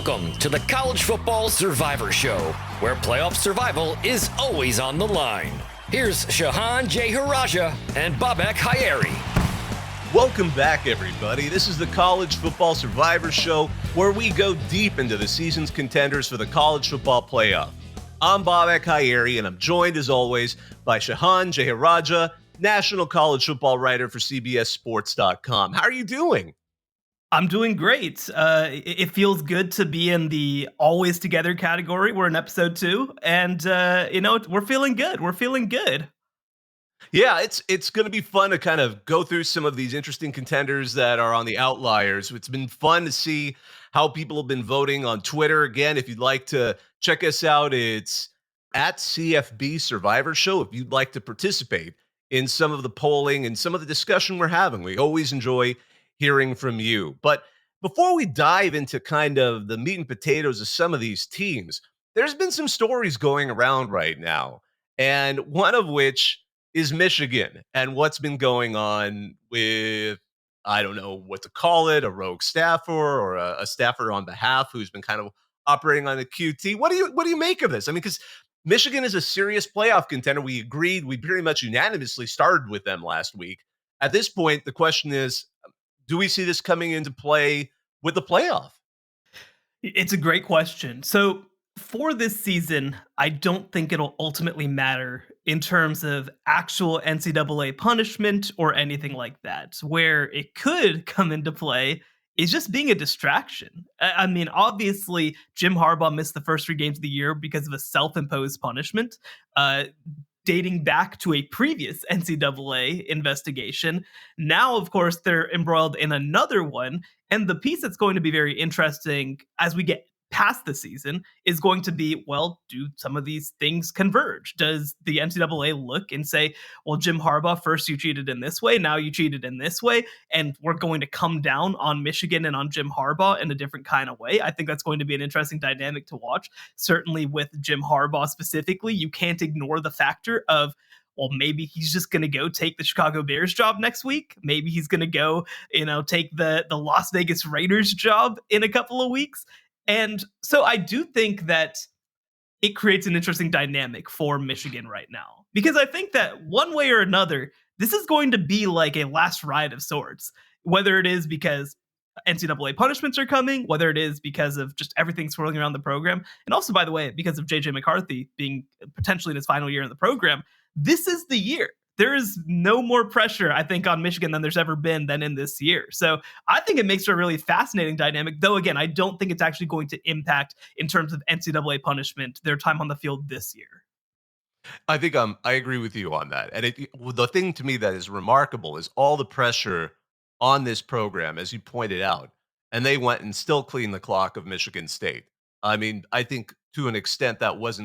Welcome to the College Football Survivor Show, where playoff survival is always on the line. Here's Shehan, Jeyarajah, and Bobak. Welcome back, everybody. This is the College Football Survivor Show, where we go deep into the season's contenders for the college football playoff. I'm Bobak, and I'm joined, as always, by Shehan, Jeyarajah, national college football writer for CBSSports.com. How are you doing? I'm doing great. It feels good to be in the always together category. We're in episode 2, and we're feeling good. Yeah, it's going to be fun to kind of go through some of these interesting contenders that are on the outliers. It's been fun to see how people have been voting on Twitter. Again, if you'd like to check us out, it's at CFB Survivor Show. If you'd like to participate in some of the polling and some of the discussion we're having, we always enjoy hearing from you. But before we dive into kind of the meat and potatoes of some of these teams, there's been some stories going around right now, and one of which is Michigan and what's been going on with, I don't know what to call it, a rogue staffer or a staffer on behalf who's been kind of operating on a QT. What do you make of this? I mean, because Michigan is a serious playoff contender. We agreed. We pretty much unanimously started with them last week. At this point, the question is, do we see this coming into play with the playoff? It's a great question. So for this season, I don't think it'll ultimately matter in terms of actual NCAA punishment or anything like that. Where it could come into play is just being a distraction. I mean, obviously, Jim Harbaugh missed the first 3 games of the year because of a self-imposed punishment, dating back to a previous NCAA investigation. Now, of course, they're embroiled in another one. And the piece that's going to be very interesting as we get past the season is going to be, well, do some of these things converge? Does the NCAA look and say, well, Jim Harbaugh, first you cheated in this way, now you cheated in this way, and we're going to come down on Michigan and on Jim Harbaugh in a different kind of way? I think that's going to be an interesting dynamic to watch. Certainly with Jim Harbaugh specifically, you can't ignore the factor of, well, maybe he's just going to go take the Chicago Bears job next week. Maybe he's going to go, take the Las Vegas Raiders job in a couple of weeks. And so I do think that it creates an interesting dynamic for Michigan right now, because I think that one way or another, this is going to be like a last ride of sorts, whether it is because NCAA punishments are coming, whether it is because of just everything swirling around the program. And also, by the way, because of JJ McCarthy being potentially in his final year in the program, this is the year. There is no more pressure, I think, on Michigan than there's ever been than in this year. So I think it makes for a really fascinating dynamic, though, again, I don't think it's actually going to impact, in terms of NCAA punishment, their time on the field this year. I think I agree with you on that. And the thing to me that is remarkable is all the pressure on this program, as you pointed out, and they went and still cleaned the clock of Michigan State. I mean, I think to an extent that was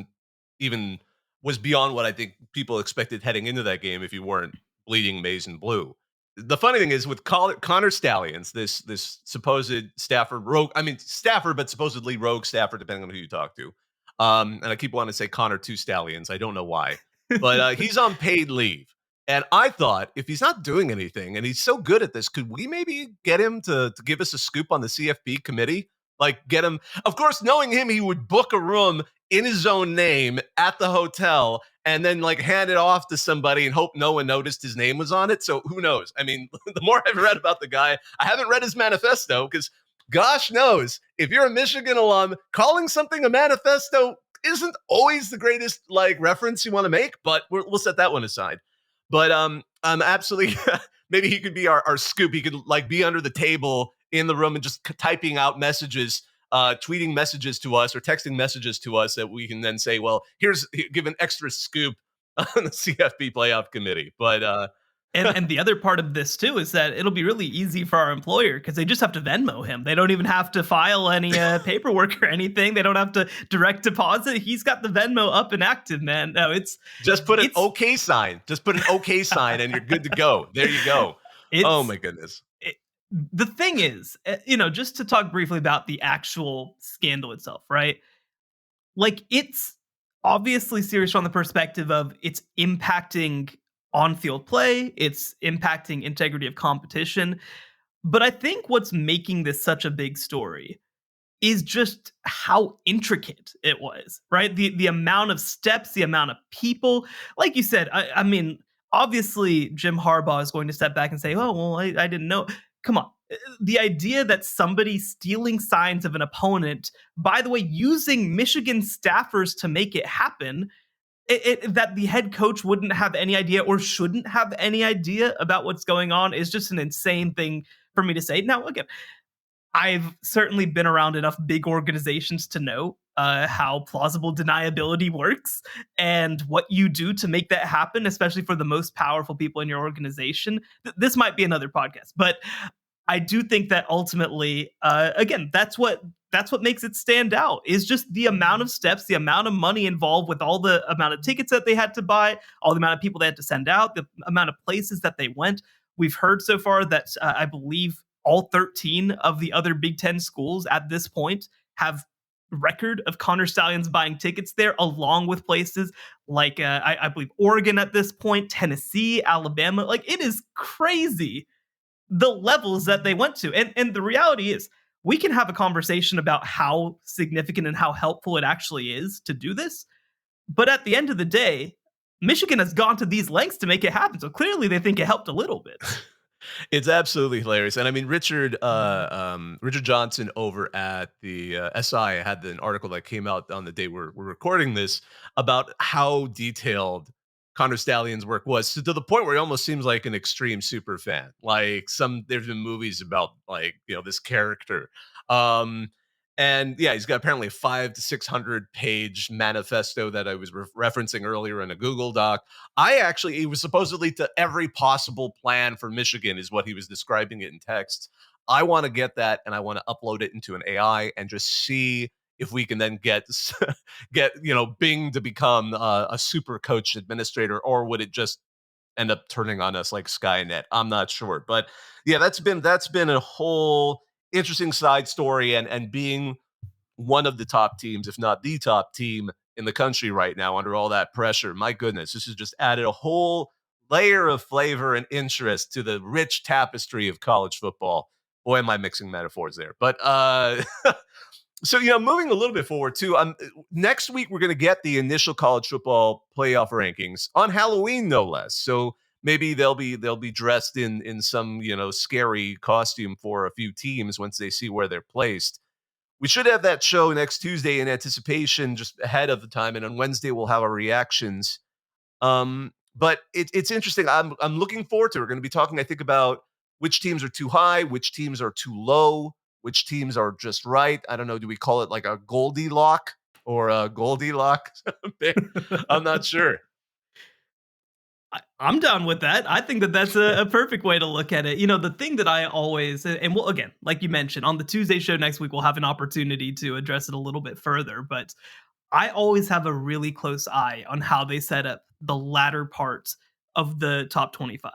beyond what I think people expected heading into that game if you weren't bleeding maize and blue. The funny thing is with Connor Stallions, this supposed staffer, but supposedly rogue staffer, depending on who you talk to. And I keep wanting to say Connor 2 Stallions. I don't know why. But he's on paid leave. And I thought, if he's not doing anything and he's so good at this, could we maybe get him to give us a scoop on the CFP committee? Like, get him, of course, knowing him, he would book a room in his own name at the hotel and then like hand it off to somebody and hope no one noticed his name was on it. So who knows? I mean, the more I've read about the guy, I haven't read his manifesto because gosh knows if you're a Michigan alum, calling something a manifesto isn't always the greatest like reference you want to make, but we'll set that one aside. But I'm absolutely, maybe he could be our scoop. He could like be under the table in the room and just typing out messages, tweeting messages to us or texting messages to us that we can then say, well, give an extra scoop on the CFP playoff committee. But and the other part of this too is that it'll be really easy for our employer because they just have to Venmo him. They don't even have to file any paperwork or anything. They don't have to direct deposit. He's got the Venmo up and active, man. No, it's just put an OK sign. Just put an OK sign, and you're good to go. There you go. Oh my goodness. The thing is, just to talk briefly about the actual scandal itself, right? Like, it's obviously serious from the perspective of it's impacting on-field play, it's impacting integrity of competition. But I think what's making this such a big story is just how intricate it was, right? The amount of steps, the amount of people. Like you said, I mean, obviously Jim Harbaugh is going to step back and say, "Oh, well, I didn't know." Come on. The idea that somebody stealing signs of an opponent, by the way, using Michigan staffers to make it happen, that the head coach wouldn't have any idea or shouldn't have any idea about what's going on is just an insane thing for me to say. Now, again, I've certainly been around enough big organizations to know how plausible deniability works and what you do to make that happen, especially for the most powerful people in your organization. This might be another podcast, but I do think that ultimately, again, that's what makes it stand out is just the amount of steps, the amount of money involved with all the amount of tickets that they had to buy, all the amount of people they had to send out, the amount of places that they went. We've heard so far that I believe all 13 of the other Big Ten schools at this point have record of Connor Stallions buying tickets there, along with places like I believe Oregon at this point, Tennessee, Alabama. Like, it is crazy the levels that they went to. And the reality is, we can have a conversation about how significant and how helpful it actually is to do this. But at the end of the day, Michigan has gone to these lengths to make it happen. So clearly they think it helped a little bit. It's absolutely hilarious. And I mean, Richard Johnson over at the SI had an article that came out on the day we're recording this about how detailed Connor Stallion's work was, to the point where he almost seems like an extreme super fan. Like, there's been movies about, like, this character. And yeah, he's got apparently a 500 to 600 page manifesto that I was referencing earlier in a Google Doc. He was supposedly to every possible plan for Michigan is what he was describing it in text. I want to get that, and I want to upload it into an AI and just see if we can then get Bing to become a super coach administrator, or would it just end up turning on us like Skynet? I'm not sure. But yeah, that's been a whole interesting side story, and being one of the top teams, if not the top team in the country right now under all that pressure. My goodness, this has just added a whole layer of flavor and interest to the rich tapestry of college football. Boy, am I mixing metaphors there. But so, moving a little bit forward too, next week we're going to get the initial college football playoff rankings on Halloween, no less. So maybe they'll be dressed in some, scary costume for a few teams once they see where they're placed. We should have that show next Tuesday in anticipation, just ahead of the time, and on Wednesday we'll have our reactions. But it's interesting. I'm looking forward to it. We're going to be talking, I think, about which teams are too high, which teams are too low, which teams are just right. I don't know. Do we call it like a Goldilocks or a Goldilocks? I'm not sure. I'm down with that. I think that that's a perfect way to look at it. The thing that I always, and we'll, again, like you mentioned, on the Tuesday show next week, we'll have an opportunity to address it a little bit further. But I always have a really close eye on how they set up the latter parts of the top 25.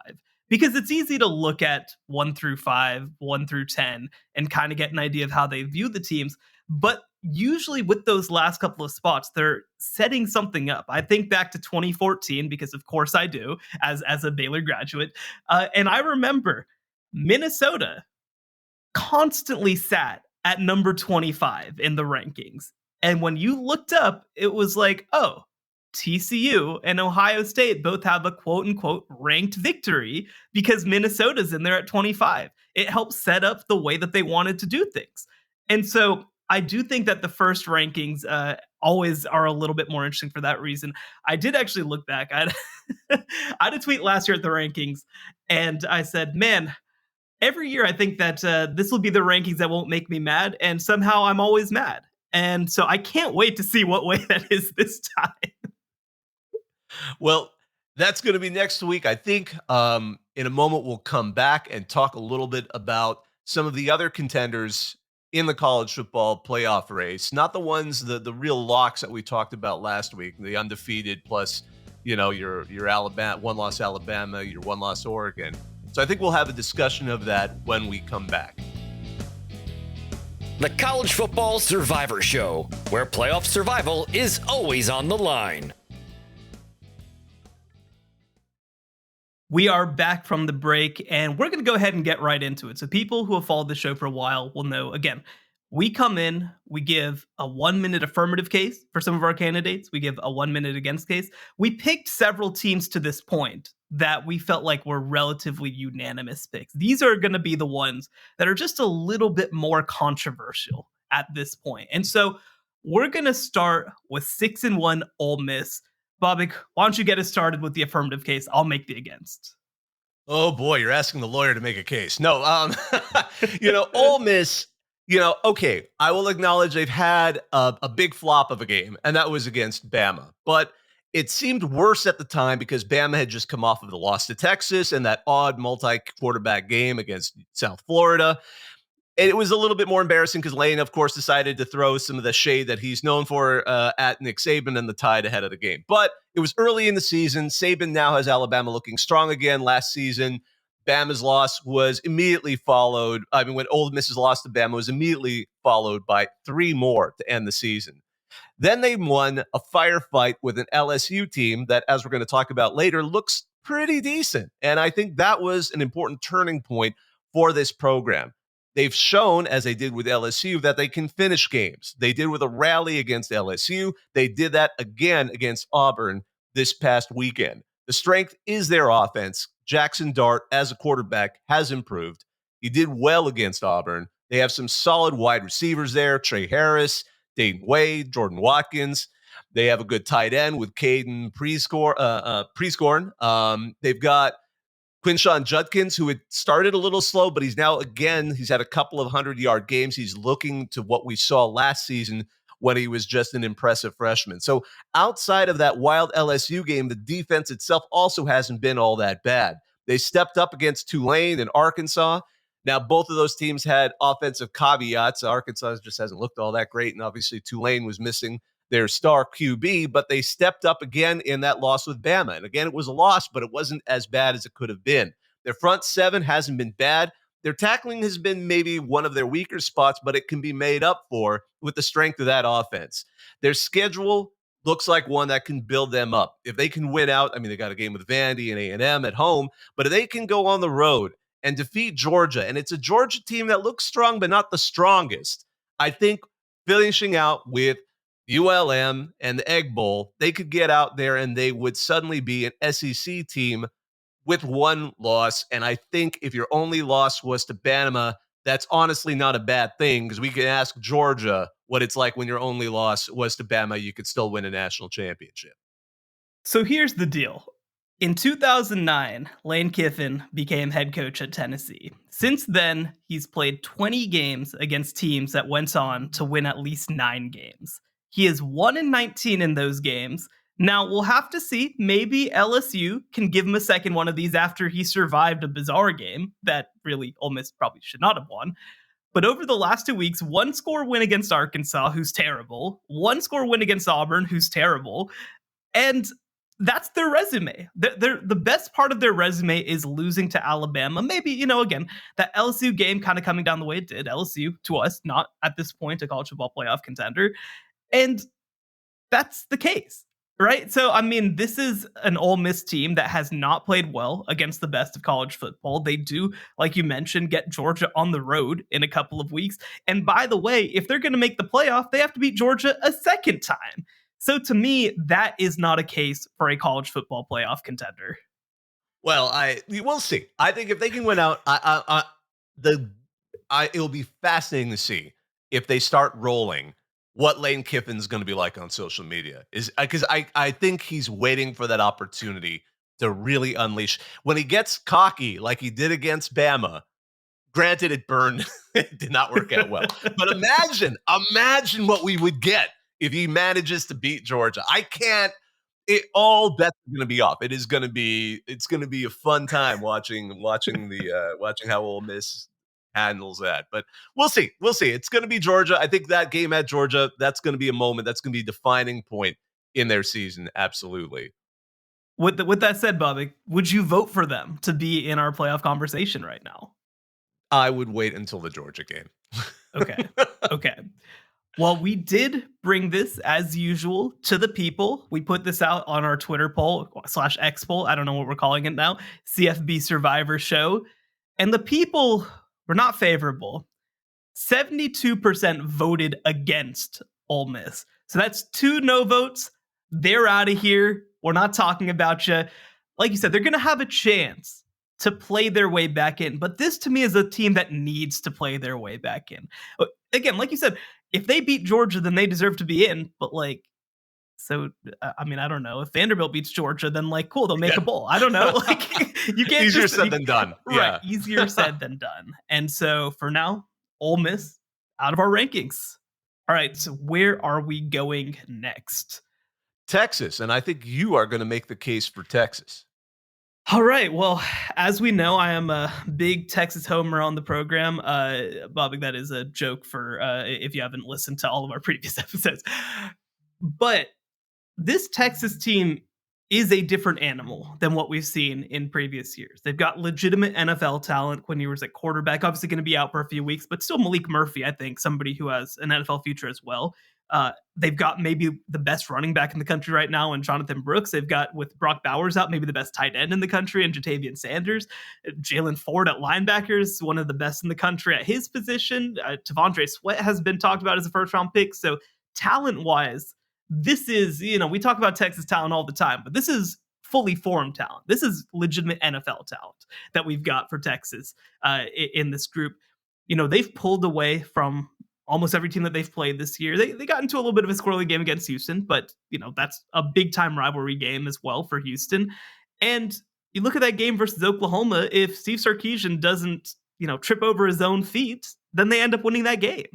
Because it's easy to look at 1 through 5, 1 through 10, and kind of get an idea of how they view the teams. But usually with those last couple of spots, they're setting something up. I think back to 2014, because of course I do, as a Baylor graduate. And I remember Minnesota constantly sat at number 25 in the rankings. And when you looked up, it was like, oh, TCU and Ohio State both have a quote unquote ranked victory because Minnesota's in there at 25. It helps set up the way that they wanted to do things. And so I do think that the first rankings always are a little bit more interesting for that reason. I did actually look back. I had a tweet last year at the rankings, and I said, man, every year I think that this will be the rankings that won't make me mad, and somehow I'm always mad. And so I can't wait to see what way that is this time. Well, that's going to be next week. I think in a moment we'll come back and talk a little bit about some of the other contenders in the college football playoff race, not the ones, the real locks that we talked about last week, the undefeated plus, your Alabama, one-loss Alabama, your one-loss Oregon. So I think we'll have a discussion of that when we come back. The College Football Survivor Show, where playoff survival is always on the line. We are back from the break, and we're going to go ahead and get right into it. So people who have followed the show for a while will know, again, We come in, we give a 1-minute affirmative case for some of our candidates. We give a 1-minute against case. We picked several teams to this point that we felt like were relatively unanimous picks. These are going to be the ones that are just a little bit more controversial at this point. And so we're going to start with 6-1 Ole Miss. Bobak, why don't you get us started with the affirmative case? I'll make the against. Oh boy, you're asking the lawyer to make a case. No, Ole Miss, okay, I will acknowledge they've had a big flop of a game, and that was against Bama. But it seemed worse at the time because Bama had just come off of the loss to Texas and that odd multi-quarterback game against South Florida. And it was a little bit more embarrassing because Lane, of course, decided to throw some of the shade that he's known for at Nick Saban and the Tide ahead of the game. But it was early in the season. Saban now has Alabama looking strong again. Last season, Bama's loss was immediately followed. I mean, when Ole Miss's loss to Bama was immediately followed by 3 more to end the season. Then they won a firefight with an LSU team that, as we're going to talk about later, looks pretty decent. And I think that was an important turning point for this program. They've shown, as they did with LSU, that they can finish games. They did with a rally against LSU. They did that again against Auburn this past weekend. The strength is their offense. Jackson Dart, as a quarterback, has improved. He did well against Auburn. They have some solid wide receivers there. Trey Harris, Dayton Wade, Jordan Watkins. They have a good tight end with Caden Prescorn. They've got Quinshawn Judkins, who had started a little slow, but he's had a couple of 100-yard games. He's looking to what we saw last season when he was just an impressive freshman. So outside of that wild LSU game, the defense itself also hasn't been all that bad. They stepped up against Tulane and Arkansas. Now, both of those teams had offensive caveats. Arkansas just hasn't looked all that great, and obviously Tulane was missing their star QB, but they stepped up again in that loss with Bama. And again, it was a loss, but it wasn't as bad as it could have been. Their front seven hasn't been bad. Their tackling has been maybe one of their weaker spots, but it can be made up for with the strength of that offense. Their schedule looks like one that can build them up. If they can win out, I mean, they got a game with Vandy and A&M at home, but if they can go on the road and defeat Georgia, and it's a Georgia team that looks strong, but not the strongest, I think finishing out with ULM and the Egg Bowl, they could get out there and they would suddenly be an SEC team with one loss. And I think if your only loss was to Bama, that's honestly not a bad thing, because we can ask Georgia what it's like when your only loss was to Bama. You could still win a national championship. So here's the deal. In 2009, Lane Kiffin became head coach at Tennessee. Since then, he's played 20 games against teams that went on to win at least 9 games. He is 1-19 in those games. Now, we'll have to see. Maybe LSU can give him a second one of these after he survived a bizarre game that really Ole Miss probably should not have won. But over the last 2 weeks, 1-score win against Arkansas, who's terrible. 1-score win against Auburn, who's terrible. And that's their resume. The best part of their resume is losing to Alabama. Maybe, again, that LSU game kind of coming down the way it did. LSU, to us, not at this point a college football playoff contender. And that's the case, right? So, I mean, this is an Ole Miss team that has not played well against the best of college football. They do, like you mentioned, get Georgia on the road in a couple of weeks. And by the way, if they're going to make the playoff, they have to beat Georgia a second time. So to me, that is not a case for a college football playoff contender. Well, we'll see. I think if they can win out, it'll be fascinating to see if they start rolling what Lane Kiffin's going to be like on social media. Is because I think he's waiting for that opportunity to really unleash. When he gets cocky, like he did against Bama, granted it burned, it did not work out well. But imagine what we would get if he manages to beat Georgia. All bets are going to be off. It's going to be a fun time watching how Ole Miss handles that. But we'll see. It's going to be Georgia. I think that game at Georgia, that's going to be a moment. That's going to be a defining point in their season. Absolutely. With that said, Bobby, would you vote for them to be in our playoff conversation right now? I would wait until the Georgia game. Okay. Well, we did bring this, as usual, to the people. We put this out on our Twitter poll /X poll. I don't know what we're calling it now. CFB Survivor Show. And the people were not favorable. 72% voted against Ole Miss. So that's 2 no votes. They're out of here. We're not talking about you. Like you said, they're going to have a chance to play their way back in. But this to me is a team that needs to play their way back in. Again, like you said, if they beat Georgia, then they deserve to be in. But so, I mean, I don't know. If Vanderbilt beats Georgia, then cool, they'll make a bowl. I don't know. You can't easier said than done. Right. Easier said than done. And so for now, Ole Miss out of our rankings. All right. So where are we going next? Texas. And I think you are going to make the case for Texas. All right. Well, as we know, I am a big Texas homer on the program. Bobak, that is a joke for if you haven't listened to all of our previous episodes. But this Texas team is a different animal than what we've seen in previous years. They've got legitimate NFL talent. Quinn Ewers at quarterback, obviously going to be out for a few weeks, but still Malik Murphy, I think, somebody who has an NFL future as well. They've got maybe the best running back in the country right now in Jonathan Brooks. They've got, with Brock Bowers out, maybe the best tight end in the country in Jatavian Sanders. Jalen Ford at linebackers, one of the best in the country at his position. Tavondre Sweat has been talked about as a first-round pick. So talent-wise, this is, we talk about Texas talent all the time, but this is fully formed talent. This is legitimate NFL talent that we've got for Texas in this group. They've pulled away from almost every team that they've played this year. They got into a little bit of a squirrely game against Houston, but that's a big time rivalry game as well for Houston. And you look at that game versus Oklahoma, if Steve Sarkisian doesn't, trip over his own feet, then they end up winning that game.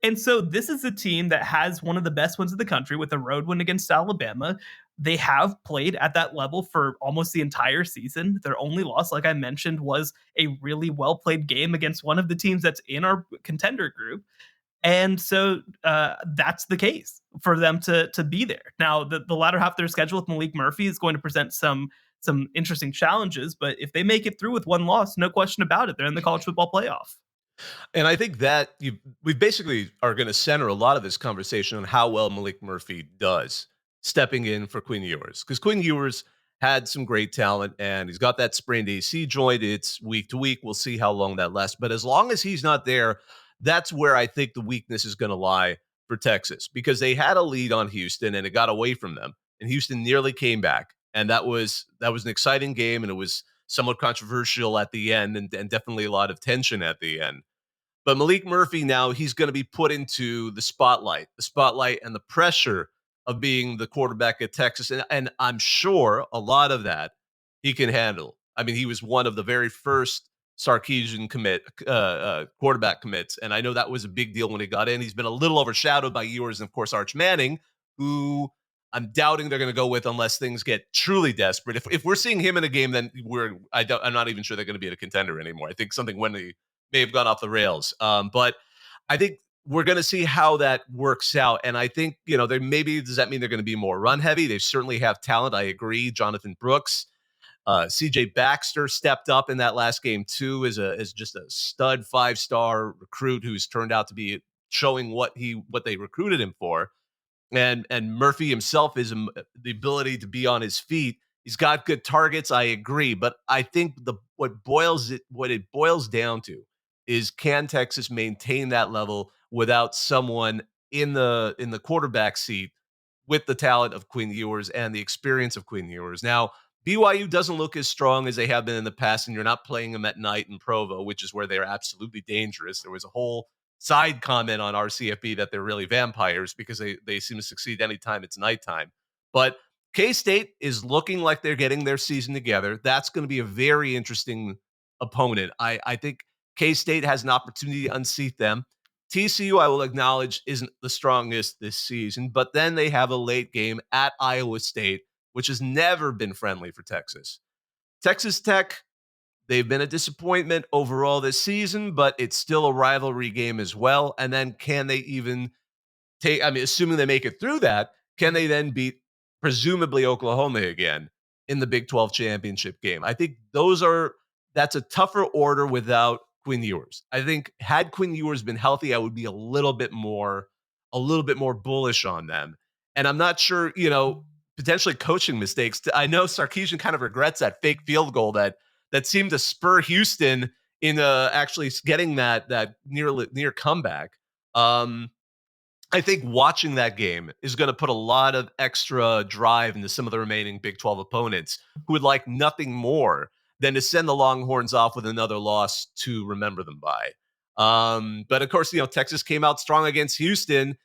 And so this is a team that has one of the best wins in the country with a road win against Alabama. They have played at that level for almost the entire season. Their only loss, like I mentioned, was a really well-played game against one of the teams that's in our contender group. And so that's the case for them to be there. Now, the latter half of their schedule with Malik Murphy is going to present some interesting challenges, but if they make it through with one loss, no question about it, they're in the college football playoff. And I think that we basically are going to center a lot of this conversation on how well Malik Murphy does stepping in for Quinn Ewers, because Quinn Ewers had some great talent and he's got that sprained AC joint. It's week to week. We'll see how long that lasts. But as long as he's not there, that's where I think the weakness is going to lie for Texas, because they had a lead on Houston and it got away from them, and Houston nearly came back. And that was an exciting game, and it was somewhat controversial at the end, and definitely a lot of tension at the end. But Malik Murphy, now he's going to be put into the spotlight and the pressure of being the quarterback at Texas. And I'm sure a lot of that he can handle. I mean, he was one of the very first Sarkisian quarterback commits. And I know that was a big deal when he got in. He's been a little overshadowed by Ewers and, of course, Arch Manning, who I'm doubting they're going to go with unless things get truly desperate. If we're seeing him in a game, then I'm not even sure they're going to be a contender anymore. I think something when they may have gone off the rails. But I think we're going to see how that works out. And I think, does that mean they're going to be more run heavy? They certainly have talent. I agree. Jonathan Brooks, CJ Baxter stepped up in that last game too, as just a stud 5-star recruit who's turned out to be showing what they recruited him for. And Murphy himself is the ability to be on his feet. He's got good targets. I agree. But I think what it boils down to is, can Texas maintain that level without someone in the quarterback seat with the talent of Quinn Ewers and the experience of Quinn Ewers? Now, BYU doesn't look as strong as they have been in the past, and you're not playing them at night in Provo, which is where they're absolutely dangerous. There was a whole side comment on RCFB that they're really vampires because they seem to succeed anytime it's nighttime. But K-State is looking like they're getting their season together. That's going to be a very interesting opponent. I think K-State has an opportunity to unseat them. TCU, I will acknowledge, isn't the strongest this season, but then they have a late game at Iowa State, which has never been friendly for Texas. Texas Tech, they've been a disappointment overall this season, but it's still a rivalry game as well. And then can they even assuming they make it through that, can they then beat presumably Oklahoma again in the Big 12 championship game? I think that's a tougher order without Quinn Ewers. I think had Quinn Ewers been healthy, I would be a little bit more bullish on them. And I'm not sure, potentially coaching mistakes. I know Sarkisian kind of regrets that fake field goal that seemed to spur Houston in actually getting that near comeback. I think watching that game is going to put a lot of extra drive into some of the remaining Big 12 opponents who would like nothing more than to send the Longhorns off with another loss to remember them by. But of course, Texas came out strong against Houston.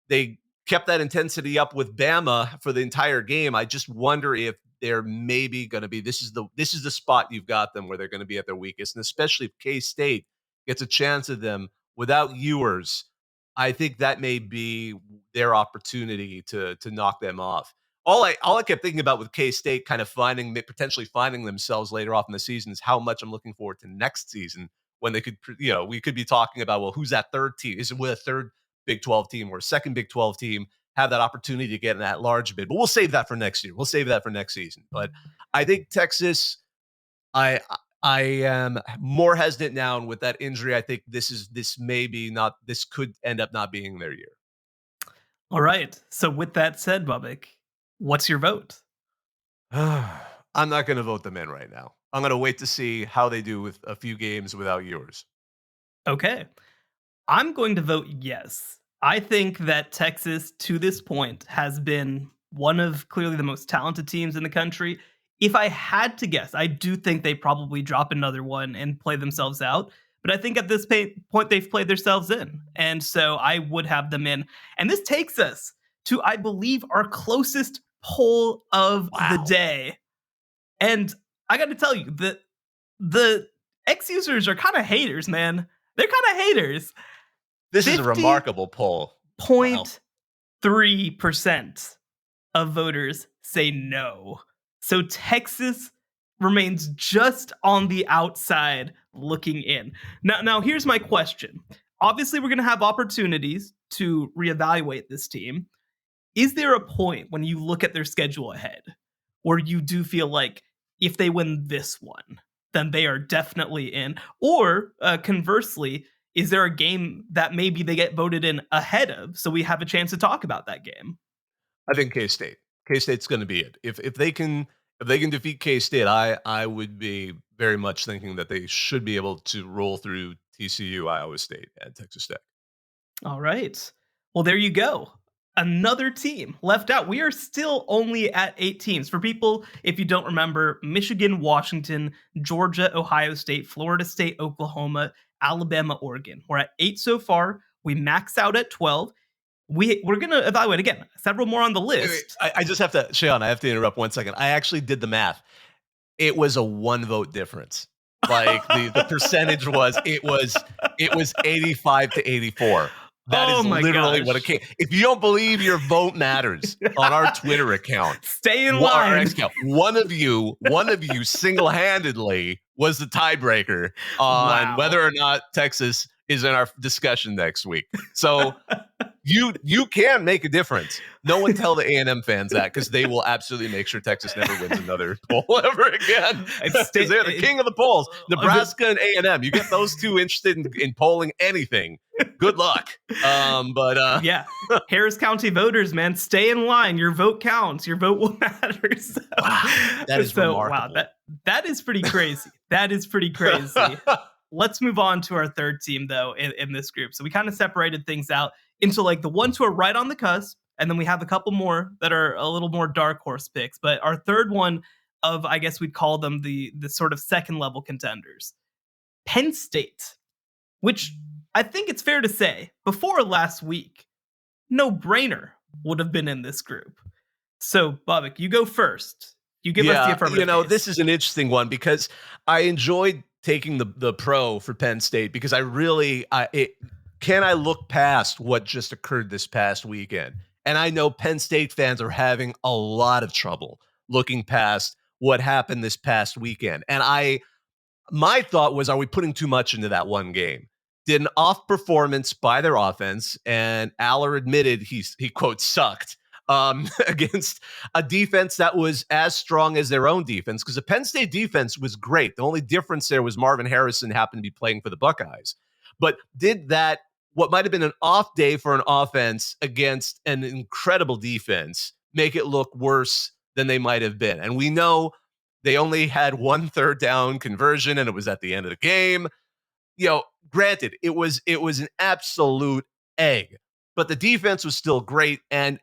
They kept that intensity up with Bama for the entire game. I just wonder if they're maybe going to be this is the spot you've got them where they're going to be at their weakest, and especially if K-State gets a chance at them without Ewers. I think that may be their opportunity to knock them off. All I kept thinking about with K-State kind of potentially finding themselves later off in the season is how much I'm looking forward to next season when they could, we could be talking about, well, who's that third team? Is it with a third Big 12 team or a second Big 12 team have that opportunity to get in that large bid? But we'll save that for next year. We'll save that for next season. But I think Texas, I am more hesitant now, and with that injury, I think this could end up not being their year. All right. So with that said, Bobak, what's your vote? I'm not going to vote them in right now. I'm going to wait to see how they do with a few games without yours. Okay. I'm going to vote yes. I think that Texas, to this point, has been one of clearly the most talented teams in the country. If I had to guess, I do think they probably drop another one and play themselves out. But I think at this point, they've played themselves in. And so I would have them in. And this takes us to, I believe, our closest poll of the day. And I got to tell you, the X-users are kind of haters, man. They're kind of haters. This is a remarkable poll. 0.3% of voters say no. So Texas remains just on the outside looking in. Now here's my question. Obviously, we're going to have opportunities to reevaluate this team. Is there a point when you look at their schedule ahead where you do feel like if they win this one, then they are definitely in? Or conversely, is there a game that maybe they get voted in ahead of so we have a chance to talk about that game? I think K-State. K-State's going to be it. If they can defeat K-State, I would be very much thinking that they should be able to roll through TCU, Iowa State, and Texas Tech. All right. Well, there you go. Another team left out. We are still only at 8 teams. For people, if you don't remember, Michigan, Washington, Georgia, Ohio State, Florida State, Oklahoma, Alabama, Oregon. We're at 8 so far. We max out at 12. We're going to evaluate, again, several more on the list. I just have to, Shehan, I have to interrupt 1 second. I actually did the math. It was a 1 vote difference. Like the percentage was 85 to 84. That is literally what it came. If you don't believe your vote matters on our Twitter account, stay in line. One of you single-handedly was the tiebreaker on whether or not Texas is in our discussion next week. So you can make a difference. No one tell the A&M fans that, because they will absolutely make sure Texas never wins another poll ever again. Because they're the king of the polls. Nebraska and A&M. You get those two interested in polling anything, good luck. Yeah, Harris County voters, man, stay in line. Your vote counts. Your vote will matter. So, wow, that is remarkable. Wow, that is pretty crazy. That is pretty crazy. Let's move on to our third team, though, in this group. So we kind of separated things out into like the ones who are right on the cusp, and then we have a couple more that are a little more dark horse picks. But our third one of, I guess we'd call them the sort of second level contenders, Penn State, which I think it's fair to say before last week, no brainer would have been in this group. So Bobak, you go first. You give us the affirmative case. This is an interesting one because I enjoyed taking the pro for Penn State because can I look past what just occurred this past weekend? And I know Penn State fans are having a lot of trouble looking past what happened this past weekend. And my thought was, are we putting too much into that one game? Did an off performance by their offense, and Aller admitted he quote sucked against a defense that was as strong as their own defense, because the Penn State defense was great. The only difference there was Marvin Harrison happened to be playing for the Buckeyes. But did that, what might have been an off day for an offense against an incredible defense, make it look worse than they might have been? And we know they only had 1 third down conversion, and it was at the end of the game. Granted, it was an absolute egg, but the defense was still great. And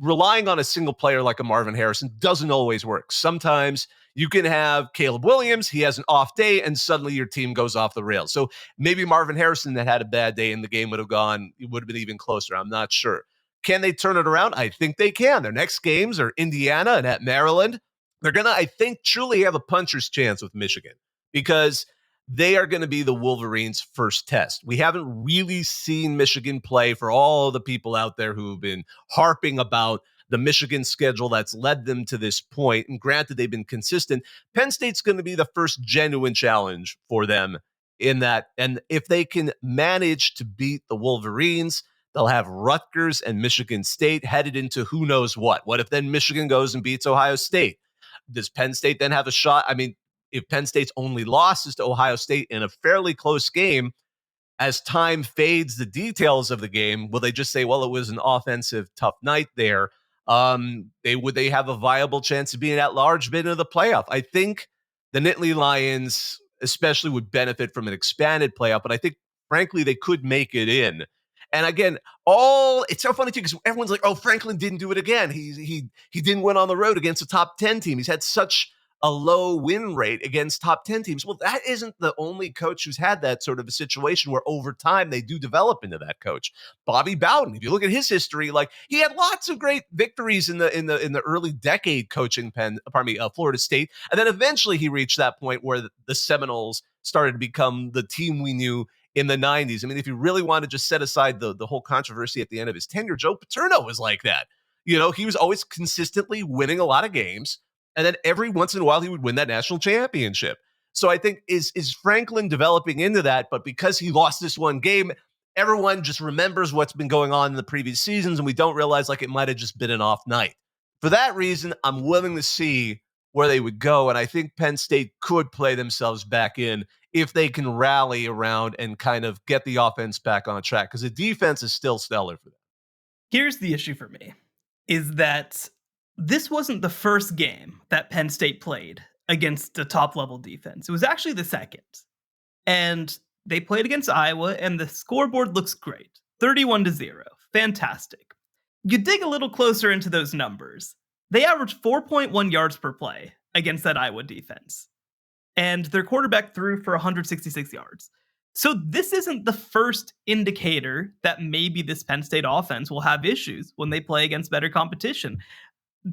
relying on a single player like a Marvin Harrison doesn't always work. Sometimes you can have Caleb Williams, he has an off day, and suddenly your team goes off the rails. So maybe Marvin Harrison that had a bad day and the game would have gone, it would have been even closer. I'm not sure. Can they turn it around? I think they can. Their next games are Indiana and at Maryland. They're going to, I think, truly have a puncher's chance with Michigan because they are going to be the Wolverines' first test. We haven't really seen Michigan play for all the people out there who've been harping about the Michigan schedule that's led them to this point. And granted, they've been consistent. Penn State's going to be the first genuine challenge for them in that. And if they can manage to beat the Wolverines, they'll have Rutgers and Michigan State headed into who knows what. What if then Michigan goes and beats Ohio State? Does Penn State then have a shot? I mean, if Penn State's only loss is to Ohio State in a fairly close game, as time fades the details of the game, will they just say, well, it was an offensive tough night there? Would they have a viable chance of being at large bid into the playoff? I think the Nittany Lions especially would benefit from an expanded playoff, but I think, frankly, they could make it in. And again, it's so funny too because everyone's like, "Oh, Franklin didn't do it again. He didn't win on the road against a top 10 team. He's had such a low win rate against top 10 teams." Well, that isn't the only coach who's had that sort of a situation where over time they do develop into that coach. Bobby Bowden, if you look at his history, like he had lots of great victories in the early decade coaching Florida State, and then eventually he reached that point where the Seminoles started to become the team we knew in the 90s. I mean, if you really want to just set aside the whole controversy at the end of his tenure, Joe Paterno was like that. He was always consistently winning a lot of games. And then every once in a while, he would win that national championship. So I think is Franklin developing into that? But because he lost this one game, everyone just remembers what's been going on in the previous seasons, and we don't realize like it might have just been an off night. For that reason, I'm willing to see where they would go. And I think Penn State could play themselves back in if they can rally around and kind of get the offense back on track, because the defense is still stellar for them. Here's the issue for me, is that this wasn't the first game that Penn State played against a top-level defense. It was actually the second. And they played against Iowa, and the scoreboard looks great. 31-0. Fantastic. You dig a little closer into those numbers. They averaged 4.1 yards per play against that Iowa defense. And their quarterback threw for 166 yards. So this isn't the first indicator that maybe this Penn State offense will have issues when they play against better competition.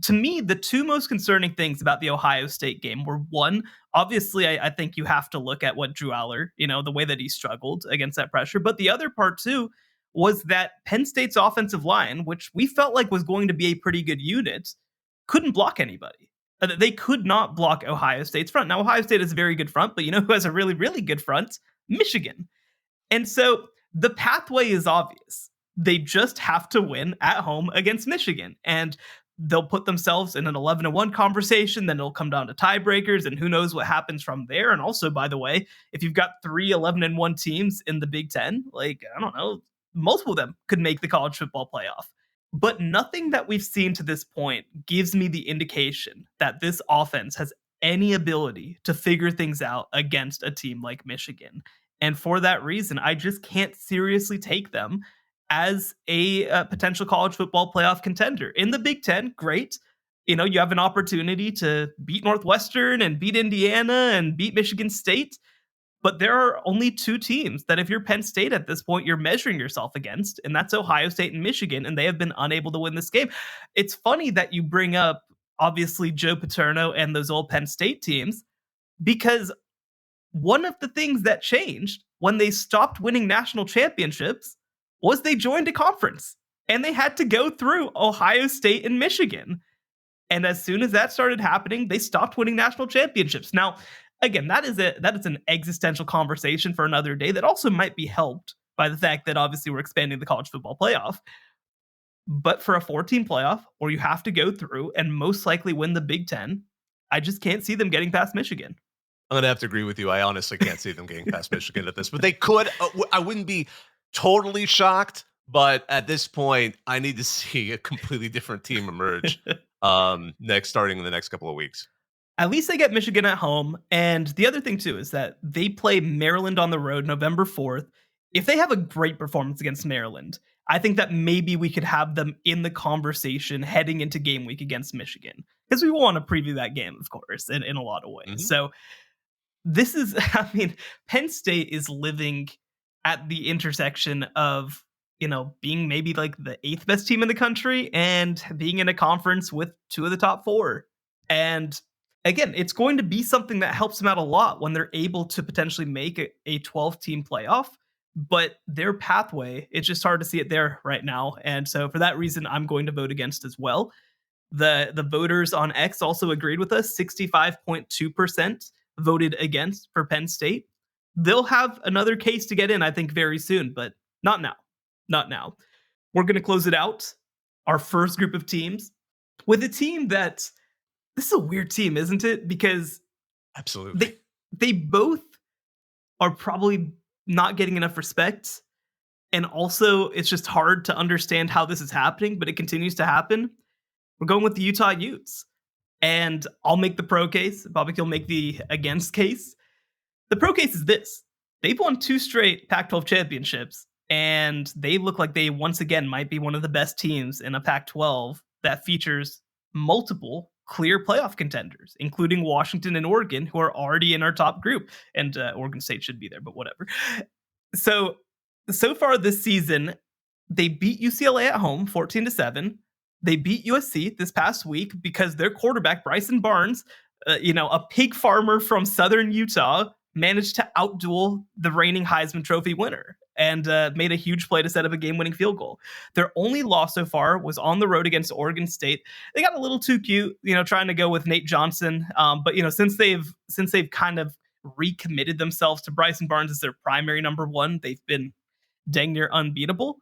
To me, the two most concerning things about the Ohio State game were, one, obviously, I think you have to look at what Drew Aller, the way that he struggled against that pressure. But the other part, too, was that Penn State's offensive line, which we felt like was going to be a pretty good unit, couldn't block anybody. They could not block Ohio State's front. Now, Ohio State is a very good front, but who has a really, really good front? Michigan. And so the pathway is obvious. They just have to win at home against Michigan. And they'll put themselves in an 11-1 conversation, then it'll come down to tiebreakers, and who knows what happens from there. And also, by the way, if you've got 3 11-1 teams in the Big Ten, I don't know, multiple of them could make the college football playoff. But nothing that we've seen to this point gives me the indication that this offense has any ability to figure things out against a team like Michigan. And for that reason, I just can't seriously take them as a potential college football playoff contender. In the Big Ten, great. You have an opportunity to beat Northwestern and beat Indiana and beat Michigan State. But there are only 2 teams that if you're Penn State at this point, you're measuring yourself against, and that's Ohio State and Michigan, and they have been unable to win this game. It's funny that you bring up, obviously, Joe Paterno and those old Penn State teams, because one of the things that changed when they stopped winning national championships was they joined a conference, and they had to go through Ohio State and Michigan. And as soon as that started happening, they stopped winning national championships. Now, again, that is an existential conversation for another day that also might be helped by the fact that obviously we're expanding the college football playoff. But for a 14 playoff, where you have to go through and most likely win the Big Ten, I just can't see them getting past Michigan. I'm going to have to agree with you. I honestly can't see them getting past Michigan at this, but they could. I wouldn't be totally shocked, but at this point, I need to see a completely different team emerge starting in the next couple of weeks. At least they get Michigan at home. And the other thing, too, is that they play Maryland on the road November 4th. If they have a great performance against Maryland, I think that maybe we could have them in the conversation heading into game week against Michigan. Because we want to preview that game, of course, in a lot of ways. Mhm. So this is, I mean, Penn State is living at the intersection of, being maybe like the 8th best team in the country and being in a conference with 2 of the top 4. And again, it's going to be something that helps them out a lot when they're able to potentially make a 12-team playoff. But their pathway, it's just hard to see it there right now. And so for that reason, I'm going to vote against as well. The voters on X also agreed with us. 65.2% voted against for Penn State. They'll have another case to get in, I think, very soon, but not now. Not now. We're going to close it out. Our first group of teams with a team that, this is a weird team, isn't it? Because Absolutely. they both are probably not getting enough respect. And also, it's just hard to understand how this is happening, but it continues to happen. We're going with the Utah Utes. And I'll make the pro case. Bobak will make the against case. The pro case is this. They've won 2 straight Pac-12 championships, and they look like they once again might be one of the best teams in a Pac-12 that features multiple clear playoff contenders, including Washington and Oregon, who are already in our top group. And Oregon State should be there, but whatever. So far this season, they beat UCLA at home 14-7. They beat USC this past week because their quarterback, Bryson Barnes, a pig farmer from southern Utah, managed to outduel the reigning Heisman Trophy winner and made a huge play to set up a game-winning field goal. Their only loss so far was on the road against Oregon State. They got a little too cute, trying to go with Nate Johnson. But since they've kind of recommitted themselves to Bryson Barnes as their primary number one, they've been dang near unbeatable.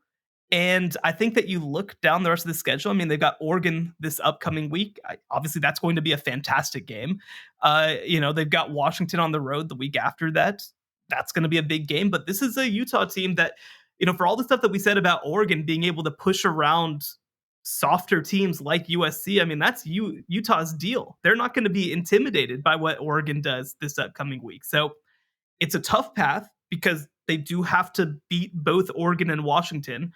And I think that you look down the rest of the schedule. I mean, they've got Oregon this upcoming week. Obviously, that's going to be a fantastic game. They've got Washington on the road the week after that. That's going to be a big game. But this is a Utah team that, for all the stuff that we said about Oregon being able to push around softer teams like USC, I mean, that's Utah's deal. They're not going to be intimidated by what Oregon does this upcoming week. So it's a tough path because they do have to beat both Oregon and Washington.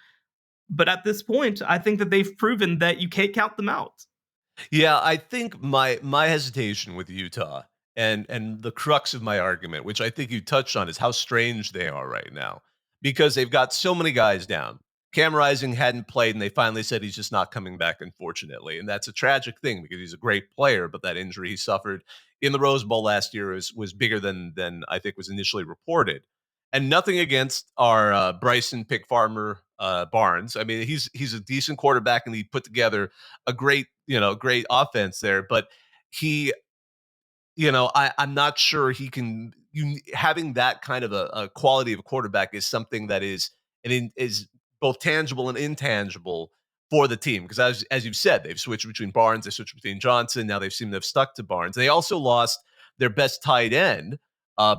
But at this point, I think that they've proven that you can't count them out. Yeah, I think my hesitation with Utah and the crux of my argument, which I think you touched on, is how strange they are right now because they've got so many guys down. Cam Rising hadn't played, and they finally said he's just not coming back, unfortunately. And that's a tragic thing because he's a great player, but that injury he suffered in the Rose Bowl last year was bigger than I think was initially reported. And nothing against our Bryson Pick Farmer Barnes. I mean, he's a decent quarterback, and he put together a great offense there. But he, I'm not sure he can. Having that kind of a quality of a quarterback is something that is both tangible and intangible for the team. Because as you've said, they've switched between Barnes, they switched between Johnson. Now they seem to have stuck to Barnes. They also lost their best tight end,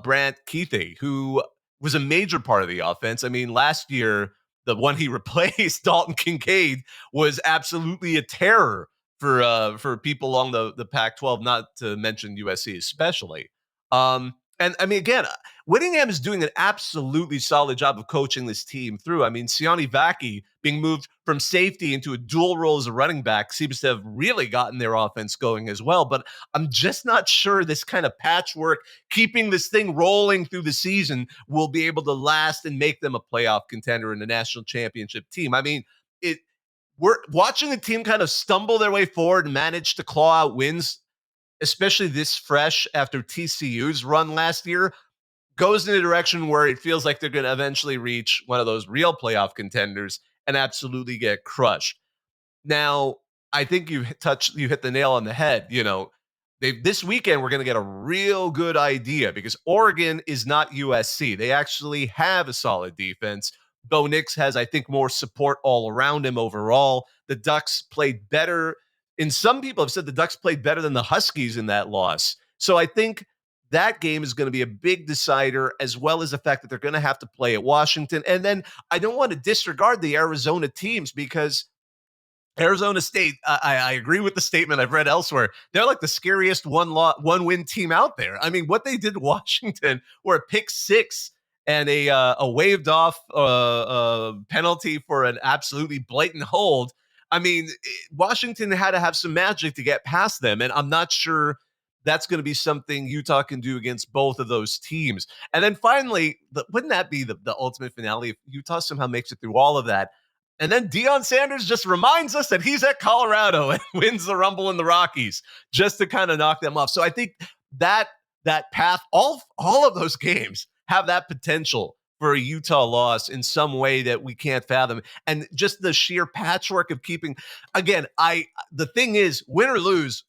Brant Keithy, who was a major part of the offense. I mean, last year, the one he replaced, Dalton Kincaid, was absolutely a terror for people along the Pac-12, not to mention USC especially. And I mean, again, Whittingham is doing an absolutely solid job of coaching this team through. I mean, Sione Vaki being moved from safety into a dual role as a running back seems to have really gotten their offense going as well. But I'm just not sure this kind of patchwork, keeping this thing rolling through the season, will be able to last and make them a playoff contender and a national championship team. I mean, we're watching a team kind of stumble their way forward and manage to claw out wins, especially this fresh after TCU's run last year, goes in a direction where it feels like they're going to eventually reach one of those real playoff contenders and absolutely get crushed. Now, I think you hit the nail on the head. This weekend we're going to get a real good idea because Oregon is not USC. They actually have a solid defense. Bo Nix has, I think, more support all around him overall. The Ducks played better. And some people have said the Ducks played better than the Huskies in that loss. So I think that game is going to be a big decider, as well as the fact that they're going to have to play at Washington. And then I don't want to disregard the Arizona teams because Arizona State, I agree with the statement I've read elsewhere. They're like the scariest one-win team out there. I mean, what they did to Washington, were a pick six and a waved off penalty for an absolutely blatant hold. I mean, Washington had to have some magic to get past them, and I'm not sure that's going to be something Utah can do against both of those teams. And then finally, wouldn't that be the ultimate finale if Utah somehow makes it through all of that? And then Deion Sanders just reminds us that he's at Colorado and wins the Rumble in the Rockies just to kind of knock them off. So I think that path, all of those games have that potential for a Utah loss in some way that we can't fathom. And just the sheer patchwork of keeping, again, the thing is, win or lose,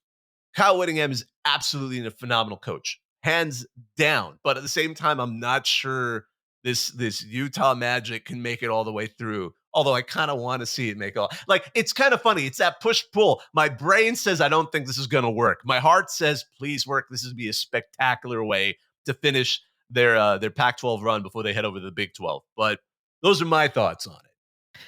Kyle Whittingham is absolutely a phenomenal coach, hands down. But at the same time, I'm not sure this Utah magic can make it all the way through. Although I kind of want to see it make all, like, it's kind of funny. It's that push pull. My brain says I don't think this is going to work. My heart says please work. This is be a spectacular way to finish their Pac-12 run before they head over to the Big 12. But those are my thoughts on it.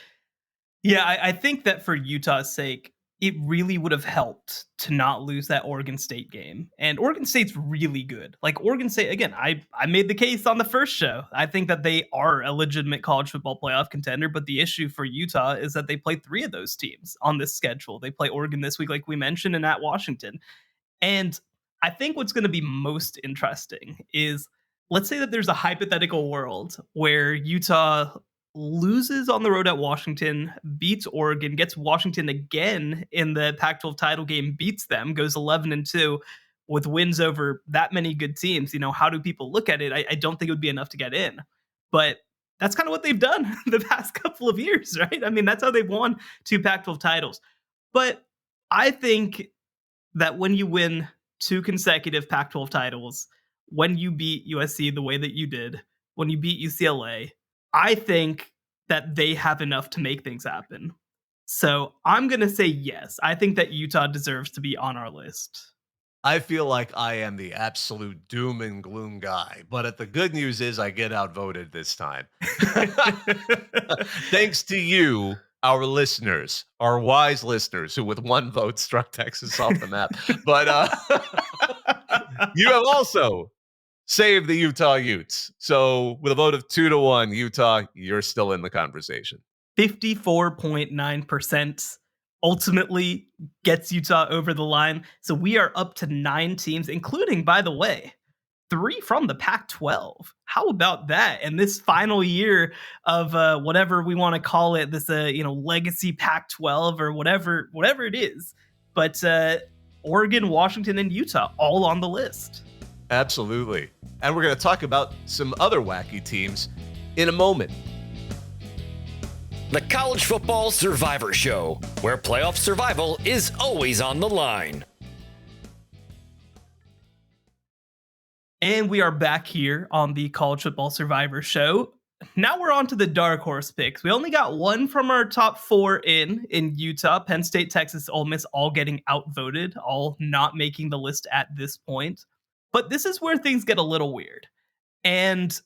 Yeah, I think that for Utah's sake, it really would have helped to not lose that Oregon State game. And Oregon State's really good. Like, Oregon State, again, I made the case on the first show. I think that they are a legitimate college football playoff contender, but the issue for Utah is that they play 3 of those teams on this schedule. They play Oregon this week, like we mentioned, and at Washington. And I think what's going to be most interesting is, let's say that there's a hypothetical world where Utah loses on the road at Washington, beats Oregon, gets Washington again in the Pac-12 title game, beats them, goes 11-2 with wins over that many good teams. You know, how do people look at it? I don't think it would be enough to get in, but that's kind of what they've done the past couple of years, right? I mean, that's how they've won 2 Pac-12 titles. But I think that when you win 2 consecutive Pac-12 titles, when you beat USC the way that you did, when you beat UCLA, I think that they have enough to make things happen. So I'm going to say yes. I think that Utah deserves to be on our list. I feel like I am the absolute doom and gloom guy, but the good news is I get outvoted this time. Thanks to you, our listeners, our wise listeners, who with 1 vote struck Texas off the map. But you have also save the Utah Utes. So with a vote of 2-1, Utah, you're still in the conversation. 54.9% ultimately gets Utah over the line. So we are up to 9 teams, including, by the way, 3 from the Pac-12. How about that? And this final year of whatever we want to call it, this legacy Pac-12 or whatever it is. But Oregon, Washington, and Utah all on the list. Absolutely. And we're going to talk about some other wacky teams in a moment. The College Football Survivor Show, where playoff survival is always on the line. And we are back here on the College Football Survivor Show. Now we're on to the dark horse picks. We only got 1 from our top 4 in Utah, Penn State, Texas, Ole Miss, all getting outvoted, all not making the list at this point. But this is where things get a little weird. And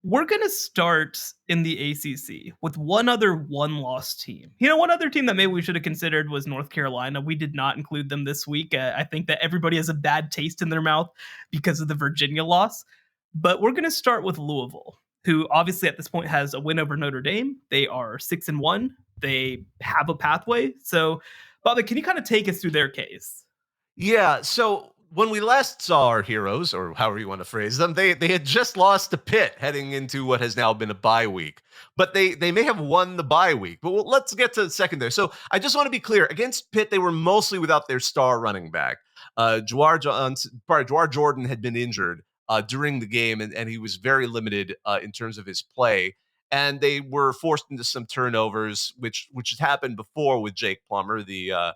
we're going to start in the ACC with one other one-loss team. You know, one other team that maybe we should have considered was North Carolina. We did not include them this week. I think that everybody has a bad taste in their mouth because of the Virginia loss. But we're going to start with Louisville, who obviously at this point has a win over Notre Dame. They are 6-1. They have a pathway. So, Bobak, can you kind of take us through their case? Yeah, so when we last saw our heroes, or however you want to phrase them, they had just lost to Pitt heading into what has now been a bye week. But they may have won the bye week. But let's get to the second there. So I just want to be clear. Against Pitt, they were mostly without their star running back. Jeyarajah Jordan had been injured during the game, and he was very limited in terms of his play. And they were forced into some turnovers, which has happened before with Jake Plummer, the